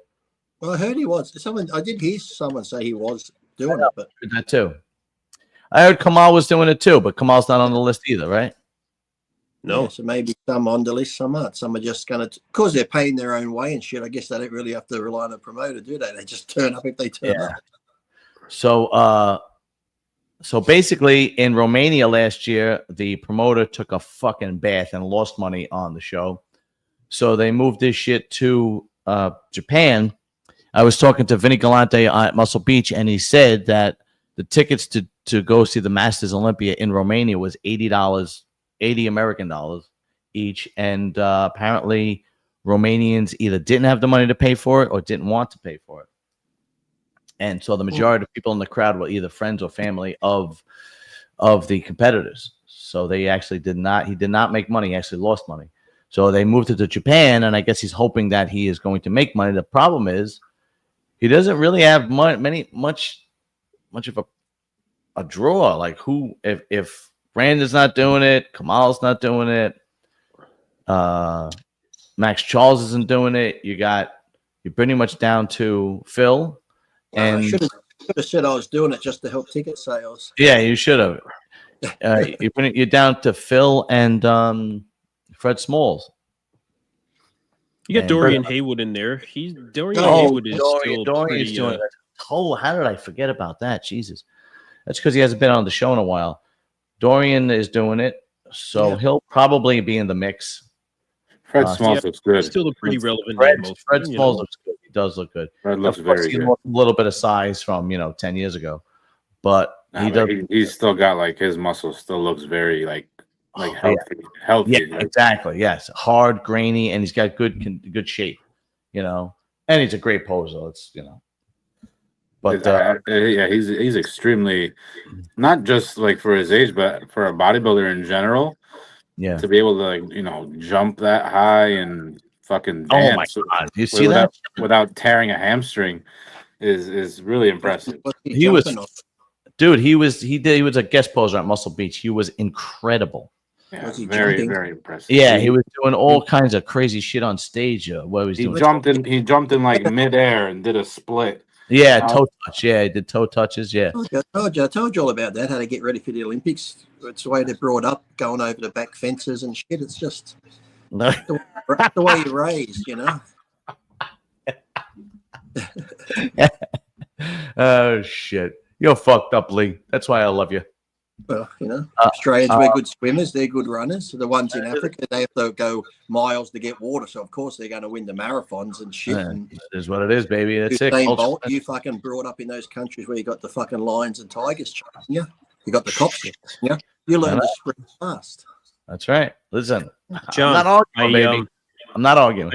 Well, I heard he was. I did hear someone say he was doing it, but I heard that too. I heard Kamal was doing it too, but Kamal's not on the list either, right? No. yeah, so maybe some on the list, some aren't. Some are just going to, because they're paying their own way and shit. I guess they don't really have to rely on a promoter, do they? They just turn up if they turn up. So basically, in Romania last year, the promoter took a fucking bath and lost money on the show. So they moved this shit to Japan. I was talking to Vinny Galante at Muscle Beach, and he said that the tickets to go see the Masters Olympia in Romania was $80, 80 American dollars each. And apparently Romanians either didn't have the money to pay for it or didn't want to pay for it. And so the majority of people in the crowd were either friends or family of the competitors. So they actually he did not make money. He actually lost money. So they moved it to Japan, and I guess he's hoping that he is going to make money. The problem is he doesn't really have much of a draw. Like who, if Brandon's not doing it, Kamal's not doing it, Max Charles isn't doing it, you're pretty much down to Phil. And I should have said I was doing it just to help ticket sales. Yeah, you should have. You're down to Phil and Fred Smalls. You got Dorian Haywood in there. Haywood is still Dorian's pretty, doing it. Oh, how did I forget about that? Jesus. That's because he hasn't been on the show in a while. Dorian is doing it, so he'll probably be in the mix. Fred Smalls looks good. Still a pretty relevant name. Fred Smalls looks good. He does look good. Fred looks very good. A little bit of size from 10 years ago, but He does. He's still got like his muscles still looks very like healthy. Yeah, exactly. Yes, hard, grainy, and he's got good shape. And he's a great poser. It's but yeah, he's extremely not just like for his age, but for a bodybuilder in general. Yeah, to be able to jump that high and fucking oh my dance God, you see that without tearing a hamstring is really impressive. he was. Dude, he was a guest poser at Muscle Beach. He was incredible. Yeah, very, very impressive. Yeah, he was doing all kinds of crazy shit on stage. What was he doing? He jumped in like midair and did a split. Yeah, toe touch. Yeah, he did toe touches. Yeah. I told you all about that, how to get ready for the Olympics. It's the way they're brought up, going over the back fences and shit. It's just the way you're raised, Oh, shit. You're fucked up, Lee. That's why I love you. Well, Australians, we're good swimmers. They're good runners. The ones in Africa, they have to go miles to get water. So, of course, they're going to win the marathons and shit. That is what it is, baby. That's it. Bolt, you fucking brought up in those countries where you got the fucking lions and tigers chasing you. You got the cops. Yeah, you learn to sprint fast. That's right. Listen, John, I'm not arguing, baby. I'm not arguing.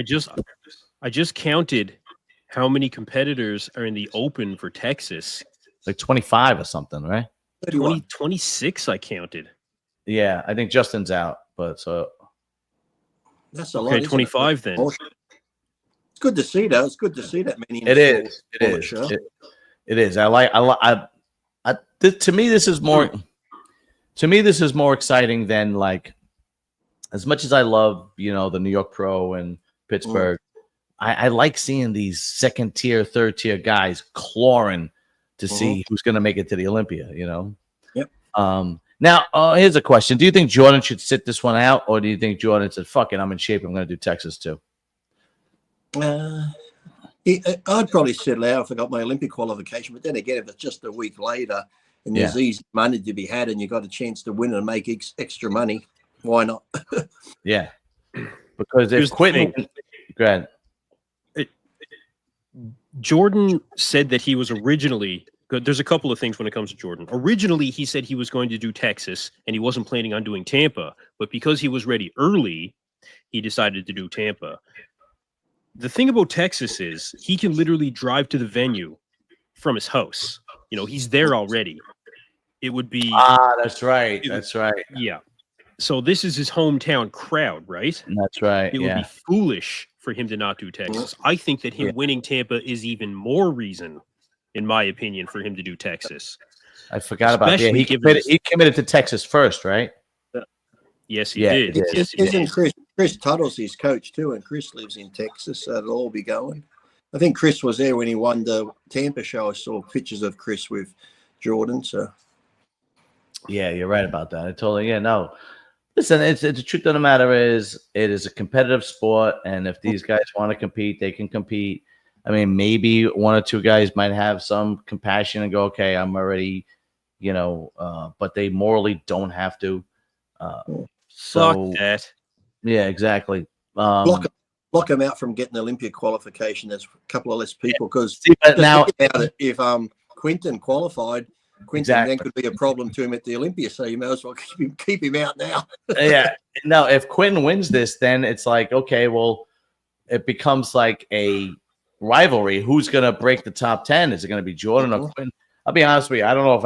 I just counted how many competitors are in the Open for Texas. Like 25 or something, right? 26 I counted. Yeah, I think Justin's out, but so that's a lot. Okay, 25 then. It's good to see that. It's good to see that many. It is. It is. To me, this is more. To me, this is more exciting than like. As much as I love, the New York Pro and Pittsburgh, I like seeing these second tier, third tier guys clawing to see who's going to make it to the Olympia, Yep. Now, here's a question. Do you think Jordan should sit this one out, or do you think Jordan said, fuck it, I'm in shape, I'm going to do Texas too? I'd probably settle out if I got my Olympic qualification. But then again, if it's just a week later and there's easy money to be had and you got a chance to win and make extra money, why not? Yeah. Because if Quentin... Go ahead. Jordan said that he was originally good. There's a couple of things when it comes to Jordan. Originally, he said he was going to do Texas and he wasn't planning on doing Tampa, but because he was ready early, he decided to do Tampa. The thing about Texas is he can literally drive to the venue from his house. He's there already. It would be that's right. That's right. Yeah. So this is his hometown crowd, right? That's right. It would be foolish for him to not do Texas. I think that him winning Tampa is even more reason, in my opinion, for him to do Texas. I forgot about that. He committed to Texas first, right? Yes, he did. Isn't Chris Tuttle's his coach too? And Chris lives in Texas, so it'll all be going. I think Chris was there when he won the Tampa show. I saw pictures of Chris with Jordan. So, yeah, you're right about that. I totally, no. Listen, it's the truth of the matter is it is a competitive sport, and if these guys want to compete, they can compete. I mean, maybe one or two guys might have some compassion and go, okay, I'm already, but they morally don't have to. Fuck that. Yeah, exactly. Block them out from getting the Olympia qualification. There's a couple of less people because now about it, if Quinton qualified, then could be a problem to him at the Olympia, so you may as well keep him out now. Yeah. No, if Quinton wins this, then it's like, okay, well, it becomes like a rivalry. Who's going to break the top 10? Is it going to be Jordan or Quinton? I'll be honest with you. I don't know if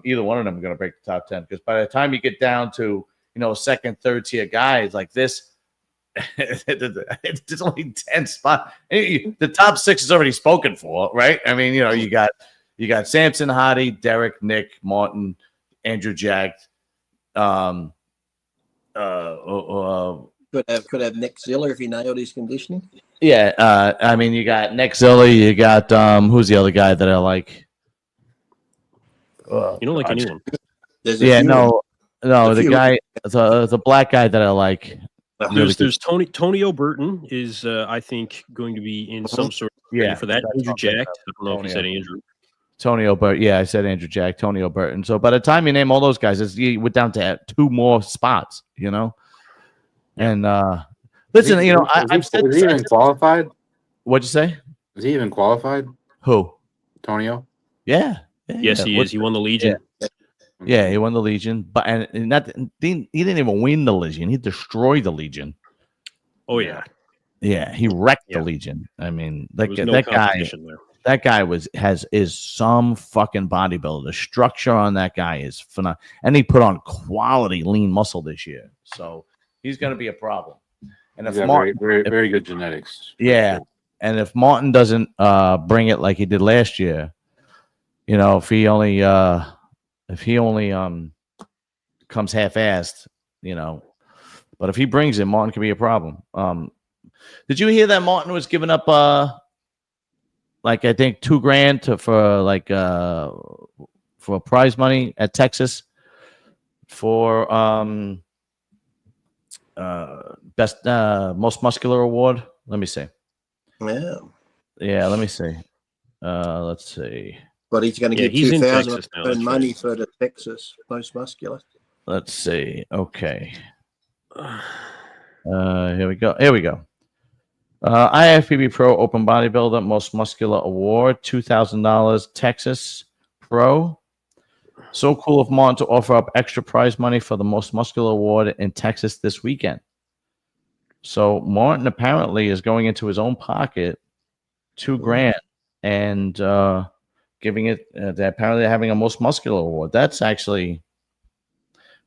either one of them are going to break the top 10, because by the time you get down to, second, third tier guys like this, it's only 10 spots. The top 6 is already spoken for, right? I mean, you got Samson, Hadi, Derek, Nick, Martin, Andrew Jack. Could have Nick Ziller if he nailed his conditioning. Yeah, I mean, you got Nick Ziller. You got who's the other guy that I like? You don't like anyone. No, the guy, the black guy that I like. There's Tonio Burton is I think going to be in some sort of for that. Andrew Jack. I don't know if you said Andrew. Tonio Burton. Yeah, I said Andrew Jack, Tonio Burton. So by the time you name all those guys, you went down to 2 more spots, And listen, I've said, is he even qualified? What'd you say? Is he even qualified? Who? Tonio? Yeah. Yes, he is. He won the Legion. Yeah, he won the Legion, but and not he didn't even win the Legion. He destroyed the Legion. Oh yeah, Yeah, he wrecked the Yeah. Legion. I mean, there was no competition there. that guy is some fucking bodybuilder. The structure on that guy is phenomenal, and he put on quality lean muscle this year. So he's going to be a problem. And if He's got Martin, very good genetics. for yeah, sure. and if Martin doesn't bring it like he did last year, you know, if he only comes half-assed, you know, but if he brings it, Martin can be a problem. Did you hear that Martin was giving up like I think $2,000 for prize money at Texas for best most muscular award? Let me see. Yeah. Let me see. Let's see. But he's going to Yeah, get he's in 2,000 Texas now, that's money right. for the Texas most muscular. Let's see. Okay. Here we go. Here we go. IFBB Pro Open Bodybuilder Most Muscular Award, $2,000 Texas Pro. So cool of Martin to offer up extra prize money for the Most Muscular Award in Texas this weekend. So Martin apparently is going into his own pocket $2,000 and giving it. They're apparently having a Most Muscular Award. That's actually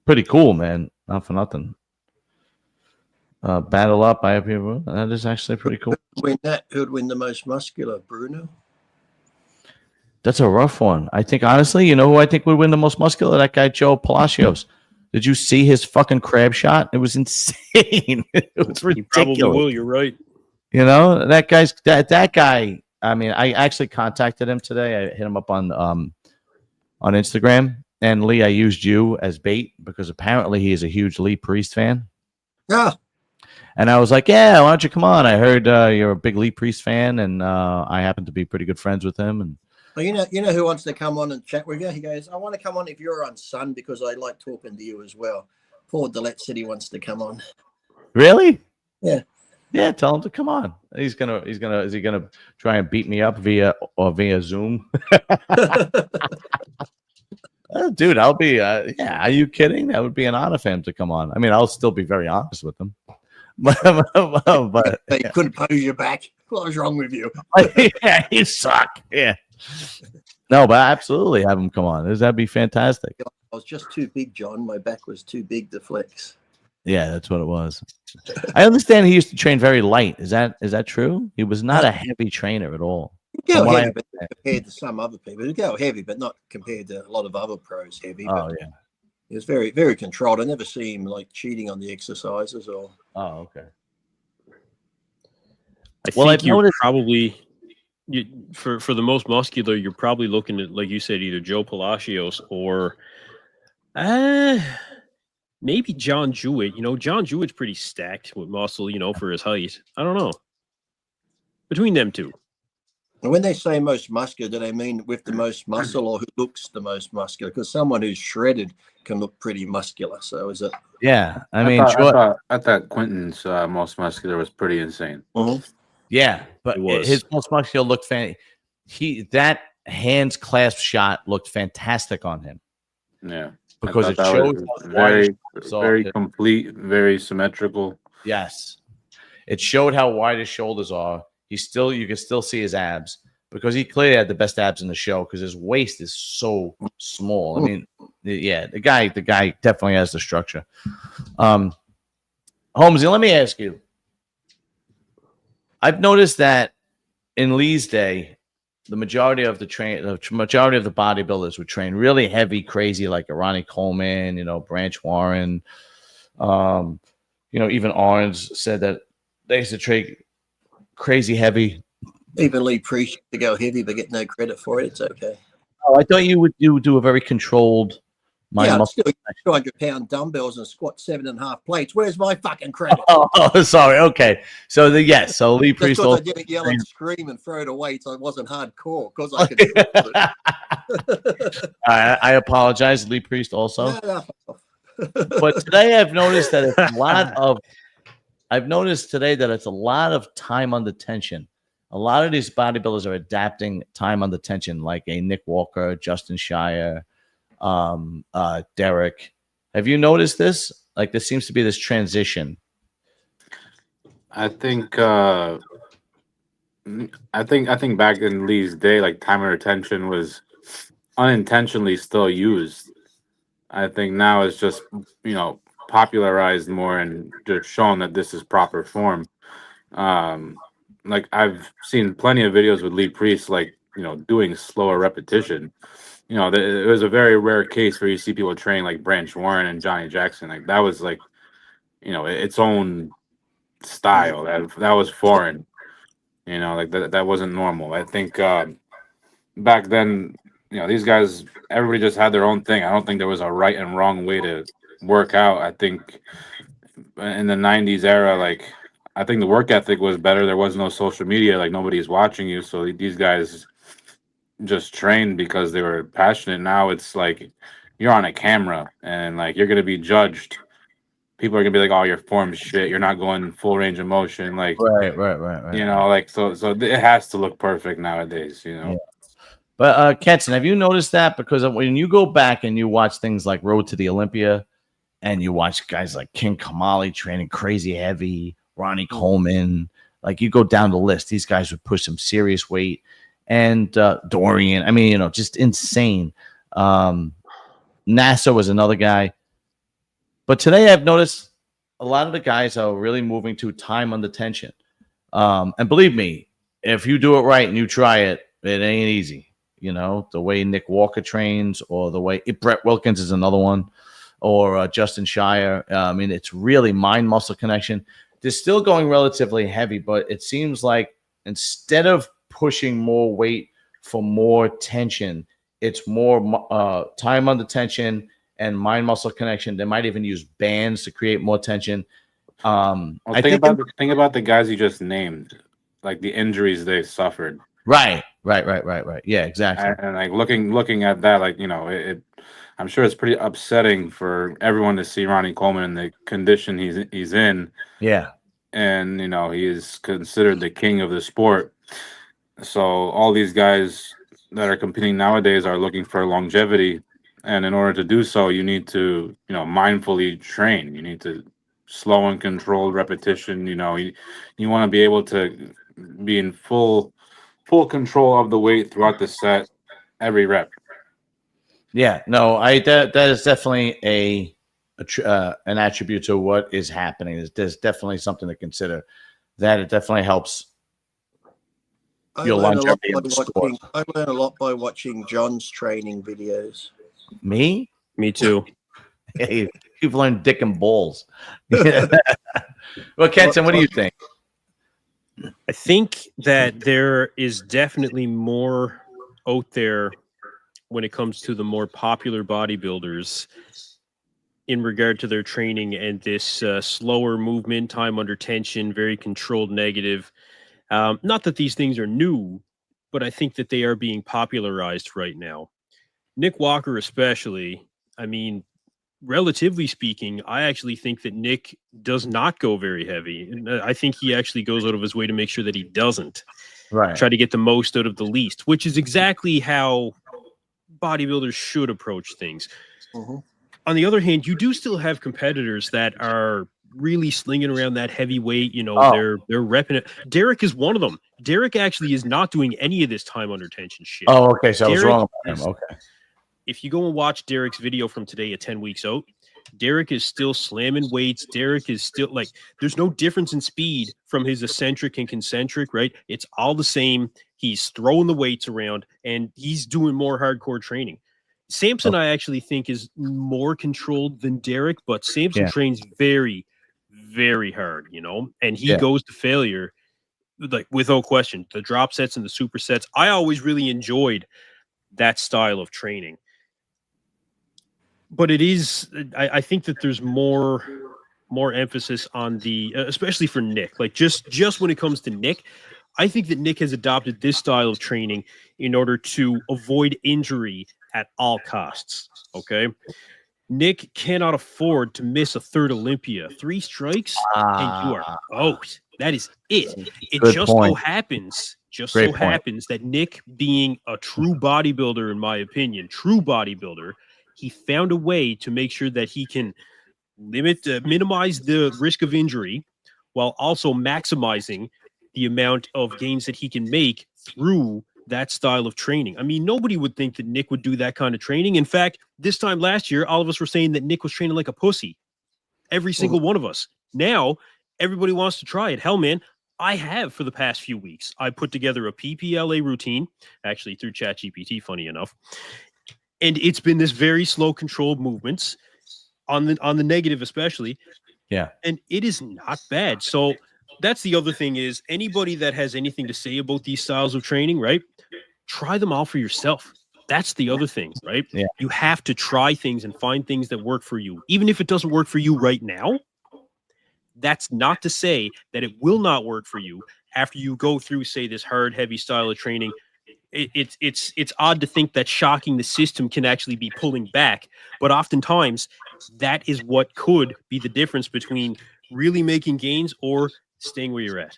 pretty cool, man. Not for nothing. Battle up IFBB. That is actually pretty cool. Who'd win the most muscular? Bruno? That's a rough one. I think, honestly, you know who I think would win the most muscular? That guy, Joe Palacios. Did you see his fucking crab shot? It was insane. It was ridiculous. You probably will. You're right. You know, that guy. I mean, I actually contacted him today. I hit him up on Instagram. And Lee, I used you as bait because apparently he is a huge Lee Priest fan. Yeah. And I was like, yeah, why don't you come on? I heard you're a big Lee Priest fan, and I happen to be pretty good friends with him. And Well, you know who wants to come on and chat with you? He goes, I want to come on if you're on, son, because I like talking to you as well. Paul Dillette said he wants to come on. Really? Yeah. Yeah, tell him to come on. Is he gonna try and beat me up via Zoom? Dude, I'll be yeah, are you kidding? That would be an honor for him to come on. I mean, I'll still be very honest with him. but you couldn't pose your back. What was wrong with you? Yeah, you suck. Yeah. No, but absolutely have him come on. That'd be fantastic. I was just too big, John. My back was too big to flex. Yeah, that's what it was. I understand he used to train very light. Is that true? He was not a heavy trainer at all. Go heavy, but compared to some other people. He'd go heavy, but not compared to a lot of other pros heavy. Oh, but yeah. He was very, very controlled. I never see him like cheating on the exercises or. Oh, okay. I think you're probably for the most muscular, you're probably looking at, like you said, either Joe Palacios or maybe John Jewett. You know, John Jewett's pretty stacked with muscle, you know, for his height. I don't know. Between them two. And when they say most muscular, do they mean with the most muscle or who looks the most muscular? Because someone who's shredded can look pretty muscular. So is it? Yeah, I thought Quentin's most muscular was pretty insane. Mm-hmm. Yeah, but his most muscular looked that hands clasp shot looked fantastic on him. Yeah, because it shows very complete, very symmetrical. Yes, it showed how wide his shoulders are. You can still see his abs because he clearly had the best abs in the show because his waist is so small. I mean, yeah, the guy definitely has the structure. Holmesy, let me ask you. I've noticed that in Lee's day, the majority of the bodybuilders would train really heavy, crazy, like Ronnie Coleman, you know, Branch Warren, you know, even Arns said that they used to train crazy heavy. Even Lee Priest to go heavy but get no credit for it. It's okay. Oh, I thought you would do a very controlled. I'm still 200-pound dumbbells and squat 7.5 plates. Where's my fucking credit? Oh, sorry. Okay, so so Lee Priest. I didn't yell and scream and throw it away, so it wasn't hardcore because I could. Do it. I apologize, Lee Priest. Also, but today I've noticed that it's a lot of. I've noticed today that it's a lot of time under tension. A lot of these bodybuilders are adapting time under tension, like a Nick Walker, Justin Shire. Derek. Have you noticed this? Like, there seems to be this transition. I think I think back in Lee's day, like time and attention was unintentionally still used. I think now it's just popularized more and just shown that this is proper form. Um, like I've seen plenty of videos with Lee Priest, like doing slower repetition. It was a very rare case where you see people train like Branch Warren and Johnny Jackson. Like that was like its own style. That was foreign. Like that wasn't normal. I think back then, these guys, everybody just had their own thing. I don't think there was a right and wrong way to work out. I think in the 90s era, like I think the work ethic was better. There was no social media, like nobody's watching you. So these guys just trained because they were passionate. Now it's like you're on a camera and like you're gonna be judged. People are gonna be like, "Oh, your form's shit. You're not going full range of motion." Like, Right. like so it has to look perfect nowadays. Yeah. But Kenton, have you noticed that? Because when you go back and you watch things like Road to the Olympia, and you watch guys like King Kamali training crazy heavy, Ronnie Coleman, like you go down the list, these guys would push some serious weight. And Dorian, I mean, just insane. NASA was another guy. But today I've noticed a lot of the guys are really moving to time under tension. And believe me, if you do it right and you try it, it ain't easy. The way Nick Walker trains, or the way Brett Wilkins is another one, or Justin Shire. I mean, it's really mind-muscle connection. They're still going relatively heavy, but it seems like instead of pushing more weight for more tension, it's more time under tension and mind-muscle connection. They might even use bands to create more tension. Think about the guys you just named, like the injuries they suffered. Right. Yeah, exactly. And like looking at that, like I'm sure it's pretty upsetting for everyone to see Ronnie Coleman in the condition he's in. Yeah. And he is considered the king of the sport. So all these guys that are competing nowadays are looking for longevity, and in order to do so, you need to mindfully train. You need to slow and controlled repetition. You want to be able to be in full control of the weight throughout the set, every rep. Yeah, no, that is definitely an attribute to what is happening. There's definitely something to consider. That it definitely helps your longevity in the sport. I learn a lot by watching John's training videos. Me too. Hey, you've learned dick and balls. Well, Kenton, what do you think? I think that there is definitely more out there when it comes to the more popular bodybuilders in regard to their training and this slower movement, time under tension, very controlled negative. Not that these things are new, but I think that they are being popularized right now. Nick Walker especially, I mean, relatively speaking, I actually think that Nick does not go very heavy. And I think he actually goes out of his way to make sure that he doesn't. Right. Try to get the most out of the least, which is exactly how bodybuilders should approach things. Mm-hmm. On the other hand, you do still have competitors that are really slinging around that heavy weight. They're repping it. Derek is one of them. Derek actually is not doing any of this time under tension shit. Oh, okay. So I was wrong about him. Okay. If you go and watch Derek's video from today at 10 weeks out, Derek is still slamming weights. Derek is still like, there's no difference in speed from his eccentric and concentric, right? It's all the same. He's throwing the weights around and he's doing more hardcore training. Samson, I actually think, is more controlled than Derek, but Samson trains very, very hard, and he goes to failure, like without question. The drop sets and the supersets, I always really enjoyed that style of training. But it is, I think that there's more emphasis on the, especially for Nick, like just when it comes to Nick, I think that Nick has adopted this style of training in order to avoid injury at all costs. Okay. Nick cannot afford to miss a third Olympia. 3 strikes and you are out. That is it. It Good just point. so happens Great point. that Nick, being a true bodybuilder, in my opinion, true bodybuilder, he found a way to make sure that he can minimize the risk of injury while also maximizing the amount of gains that he can make through that style of training. I mean, nobody would think that Nick would do that kind of training. In fact, this time last year, all of us were saying that Nick was training like a pussy. Every single one of us. Now, everybody wants to try it. Hell, man, I have for the past few weeks. I put together a PPLA routine, actually through ChatGPT, funny enough. And it's been this very slow, controlled movements on the negative, especially. Yeah. And it is not bad. So that's the other thing is anybody that has anything to say about these styles of training, right? Try them all for yourself. That's the other thing, right? Yeah. You have to try things and find things that work for you. Even if it doesn't work for you right now, that's not to say that it will not work for you after you go through, say, this hard, heavy style of training. It's odd to think that shocking the system can actually be pulling back, but oftentimes that is what could be the difference between really making gains or staying where you're at.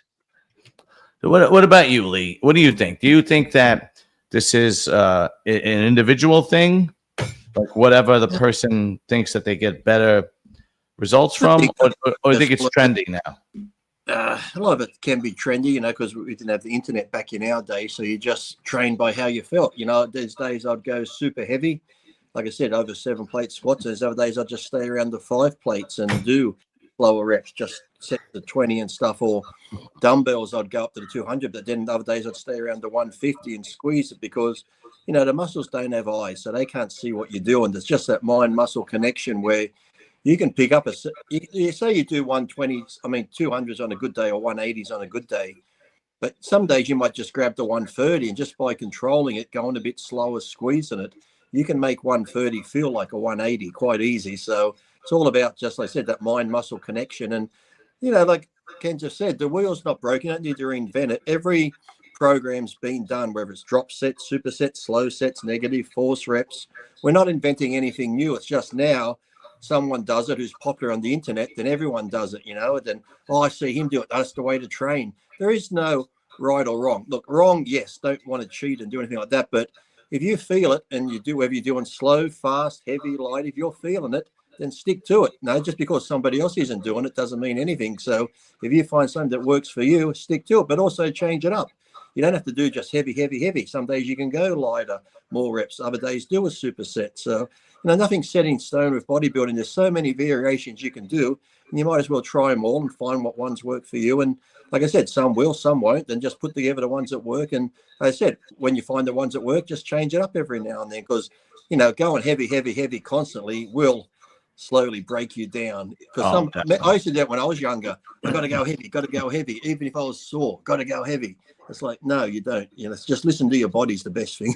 What about you, Lee? What do you think? Do you think that this is an individual thing, like whatever the person thinks that they get better results from, or do you think it's trendy now? A lot of it can be trendy, you know, because we didn't have the internet back in our day. So you just train by how you felt. You know, there's days I'd go super heavy, like I said, over 7 plate squats. There's other days I'd just stay around the 5 plates and do lower reps, just set the 20 and stuff, or dumbbells I'd go up to the 200, but then other days I'd stay around the 150 and squeeze it because, you know, the muscles don't have eyes, so they can't see what you're doing. There's just that mind muscle connection where you can pick up you say you do 120s, 200s on a good day or 180s on a good day, but some days you might just grab the 130 and just by controlling it, going a bit slower, squeezing it, you can make 130 feel like a 180 quite easy. So it's all about, just like I said, that mind muscle connection. And, you know, like Ken just said, the wheel's not broken. You don't need to reinvent it. Every program's been done, whether it's drop sets, supersets, slow sets, negative, force reps. We're not inventing anything new. It's just now someone does it who's popular on the internet, then everyone does it, you know, and then, oh, I see him do it. That's the way to train. There is no right or wrong. Look, wrong, yes, don't want to cheat and do anything like that. But if you feel it and you do whether you're doing slow, fast, heavy, light, if you're feeling it, then stick to it. No, just because somebody else isn't doing it doesn't mean anything. So if you find something that works for you, stick to it, but also change it up. You don't have to do just heavy, heavy, heavy. Some days you can go lighter, more reps. Other days do a superset. So, you know, nothing's set in stone with bodybuilding. There's so many variations you can do, and you might as well try them all and find what ones work for you. And like I said, some will, some won't. Then just put together the ones that work. And like I said, when you find the ones that work, just change it up every now and then, because, you know, going heavy, heavy, heavy constantly will slowly break you down. Because I used to do that when I was younger. I got to go heavy, even if I was sore. Got to go heavy. It's like, no, you don't. You know, just listen to your body's the best thing.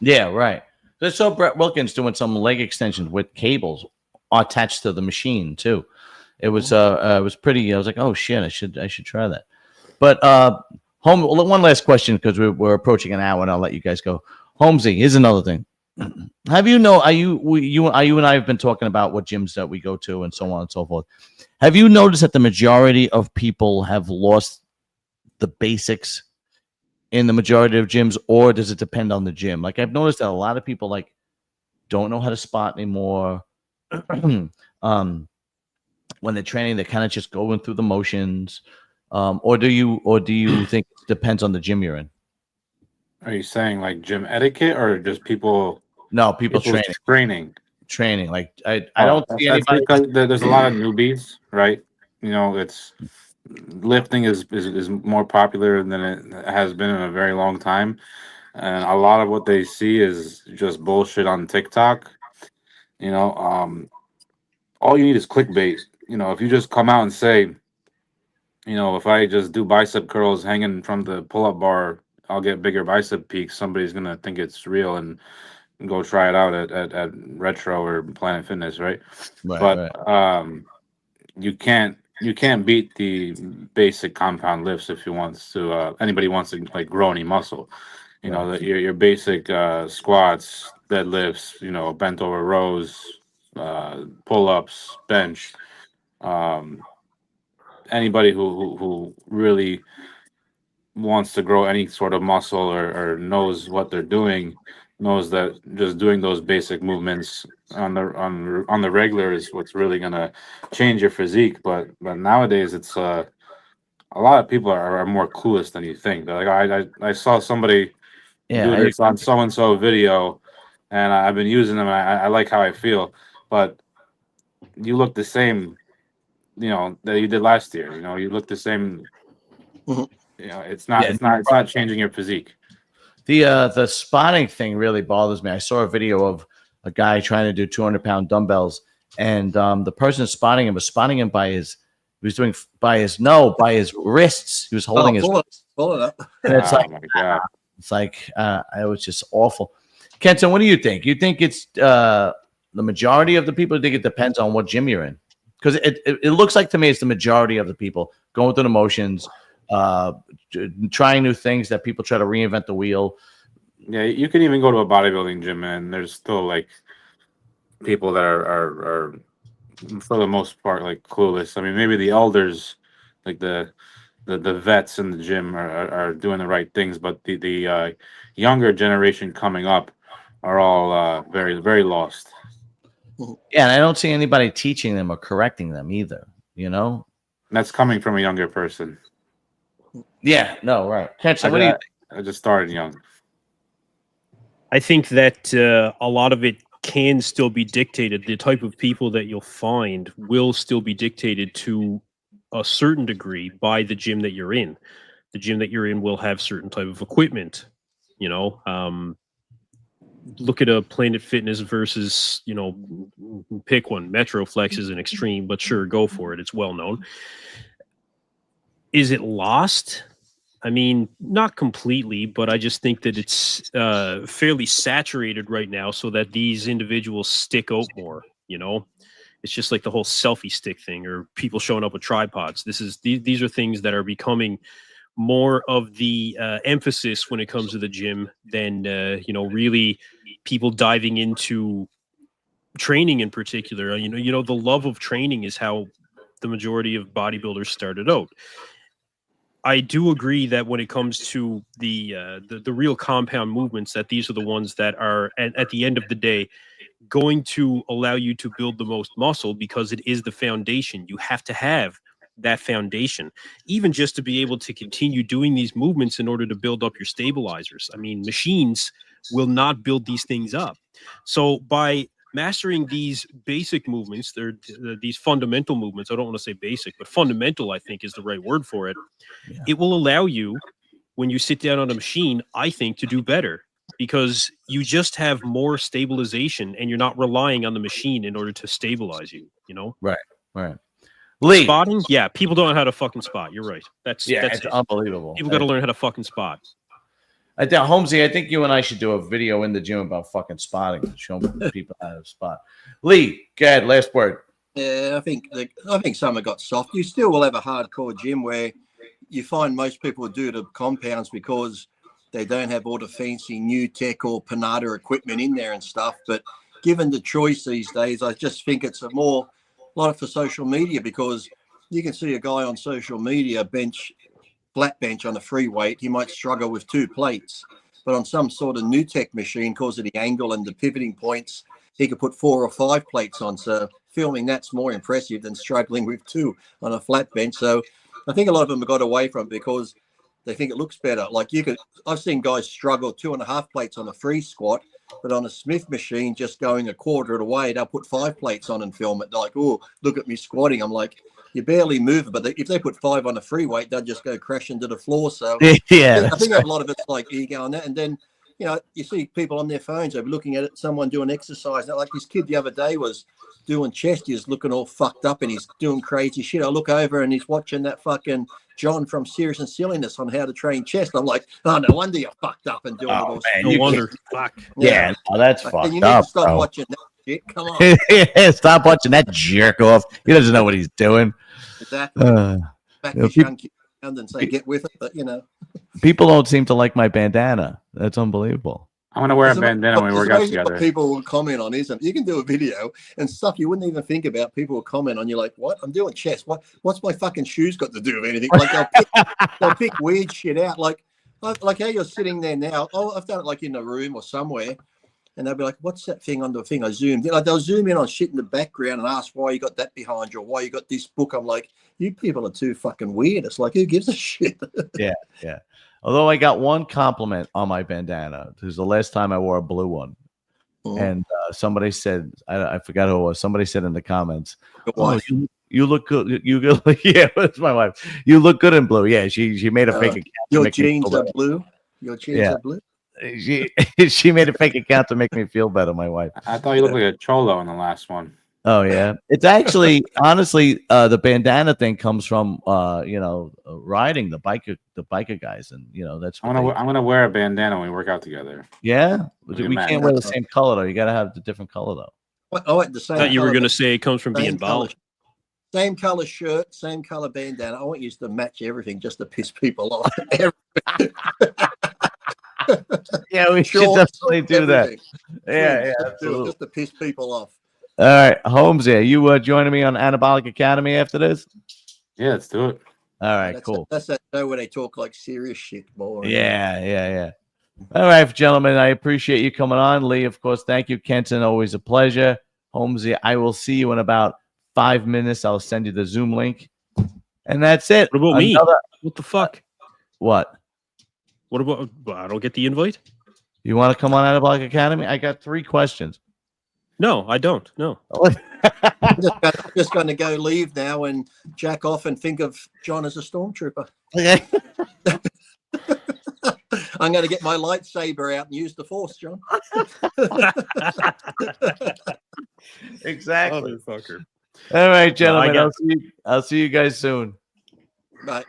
Yeah, right. So Brett Wilkins doing some leg extensions with cables attached to the machine too. It was pretty. I was like, oh shit, I should try that. But one last question, because we're approaching an hour, and I'll let you guys go. Holmesy, here's another thing. Are you and I have been talking about what gyms that we go to and so on and so forth. Have you noticed that the majority of people have lost the basics in the majority of gyms, or does it depend on the gym? Like, I've noticed that a lot of people like don't know how to spot anymore. When they're training, they're kind of just going through the motions. Or do you think it depends on the gym you're in? Are you saying like gym etiquette or just people? No, people training. Like I don't see anybody. Because there's a lot of newbies, right? You know, it's lifting is more popular than it has been in a very long time, and a lot of what they see is just bullshit on TikTok. You know, all you need is clickbait. You know, if you just come out and say, you know, if I just do bicep curls hanging from the pull-up bar, I'll get bigger bicep peaks. Somebody's gonna think it's real and go try it out at Retro or Planet Fitness, right? But you can't beat the basic compound lifts if you want to. Anybody wants to like grow any muscle, you know, your basic squats, deadlifts, you know, bent over rows, pull-ups, bench. Anybody who really wants to grow any sort of muscle or knows what they're doing, knows that just doing those basic movements on the regular is what's really gonna change your physique. But nowadays, it's a lot of people are more clueless than you think. They're like, I saw somebody Yeah, do this on so and so video, and I've been using them. And I like how I feel, but you look the same, that you did last year. You look the same. Mhm. It's not changing your physique. the spotting thing really bothers me. I saw a video of a guy trying to do 200-pound dumbbells, and the person spotting him was spotting him by his by his wrists. He was holding his wrists. Pull it up. And it's Oh my God. it was just awful. Kenton, what do you think? You think it's the majority of the people? You think it depends on what gym you're in? Because it looks like to me it's the majority of the people going through the motions, trying new things that people try to reinvent the wheel. Yeah, you can even go to a bodybuilding gym and there's still like people that are for the most part like clueless. I mean, maybe the elders, like the vets in the gym are doing the right things, but the younger generation coming up are all very, very lost. Yeah, and I don't see anybody teaching them or correcting them either. And that's coming from a younger person. Yeah, no, right. Kenton, what do you think? I just started young. I think that a lot of it can still be dictated. The type of people that you'll find will still be dictated to a certain degree by the gym that you're in. The gym that you're in will have certain type of equipment. Look at a Planet Fitness versus, pick one. Metroflex is an extreme, but sure, go for it. It's well known. Is it lost? I mean, not completely, but I just think that it's fairly saturated right now so that these individuals stick out more, It's just like the whole selfie stick thing or people showing up with tripods. These are things that are becoming more of the emphasis when it comes to the gym than, really people diving into training in particular. The love of training is how the majority of bodybuilders started out. I do agree that when it comes to the real compound movements, that these are the ones that are at the end of the day going to allow you to build the most muscle because it is the foundation. You have to have that foundation, even just to be able to continue doing these movements in order to build up your stabilizers. I mean, machines will not build these things up. So by mastering these basic movements, these fundamental movements, I don't want to say basic, but fundamental, I think is the right word for it. Yeah. It will allow you, when you sit down on a machine, I think, to do better because you just have more stabilization and you're not relying on the machine in order to stabilize you, Right. Lee. Spotting? Yeah, people don't know how to fucking spot. You're right. That's unbelievable. People got to learn how to fucking spot. Holmesy, I think you and I should do a video in the gym about fucking spotting and show people how to spot. Lee, go ahead. Last word. Yeah, I think some have got soft. You still will have a hardcore gym where you find most people do the compounds because they don't have all the fancy new tech or Panada equipment in there and stuff. But given the choice these days, I just think it's a lot for social media because you can see a guy on social media flat bench on a free weight. He might struggle with 2 plates, but on some sort of new tech machine, because of the angle and the pivoting points, he could put 4 or 5 plates on. So filming that's more impressive than struggling with 2 on a flat bench. So I think a lot of them have got away from it because they think it looks better. Like I've seen guys struggle 2.5 plates on a free squat, but on a Smith machine, just going a quarter of the way, they'll put 5 plates on and film it. They're like, oh, look at me squatting. I'm like, you barely move, but if they put 5 on a free weight, they'll just go crash into the floor. So yeah, I think a lot of it's like ego on that. And then, you see people on their phones, they'll be looking at it, someone doing exercise. Like this kid the other day was doing chest. He's looking all fucked up and he's doing crazy shit. I look over and he's watching that fucking John from Serious and Silliness on how to train chest. I'm like, oh, no wonder you're fucked up and doing all this. No wonder. Fuck. Yeah, that's fucked up. You need to stop watching that shit. Come on. Yeah, stop watching that jerk off. He doesn't know what he's doing. Exactly. Back to young kid and say get with it, but people don't seem to like my bandana. That's unbelievable. I'm gonna wear a bandana when we work out together. What people will comment on isn't you can do a video and stuff you wouldn't even think about. People will comment on. You're like, what? I'm doing chest. What's my fucking shoes got to do with anything? Like they'll pick weird shit out. Like how you're sitting there now. Oh, I've done it like in a room or somewhere. And they'll be like, what's that thing on the thing? I zoomed in. Like, they'll zoom in on shit in the background and ask why you got that behind you or why you got this book. I'm like, you people are too fucking weird. It's like, who gives a shit? Yeah. Although I got one compliment on my bandana. It was the last time I wore a blue one. And somebody said, I forgot who it was. Somebody said in the comments, "Oh, you look good. You good." Yeah, it's my wife. You look good in blue. Yeah, she made a fake account. Your jeans are blue. Your jeans are blue. She made a fake account to make me feel better. My wife. I thought you looked like a cholo in the last one. Oh yeah, it's actually honestly the bandana thing comes from riding the biker guys, and that's what I'm gonna wear a bandana when we work out together. Yeah, we can't wear the same color though. You got to have the different color though. I want the same. I thought you were gonna say it comes from being bald. Same color shirt, same color bandana. I want you to match everything just to piss people off. Yeah, we should definitely do that. Yeah, absolutely. Just to piss people off. All right, Holmes, you joining me on Anabolic Academy after this? Yeah, let's do it. All right, cool. That's that show where they talk like serious shit more. Yeah. All right, gentlemen, I appreciate you coming on. Lee, of course, thank you. Kenton, always a pleasure. Holmesy, I will see you in about 5 minutes. I'll send you the Zoom link. And that's it. What about me? What the fuck? What? What about, I don't get the invite? You want to come on Anabolic Academy? I got 3 questions. No, I don't. No. I'm just going to go leave now and jack off and think of John as a stormtrooper. I'm going to get my lightsaber out and use the Force, John. Exactly. Motherfucker. All right, gentlemen. I'll see you guys soon. Bye.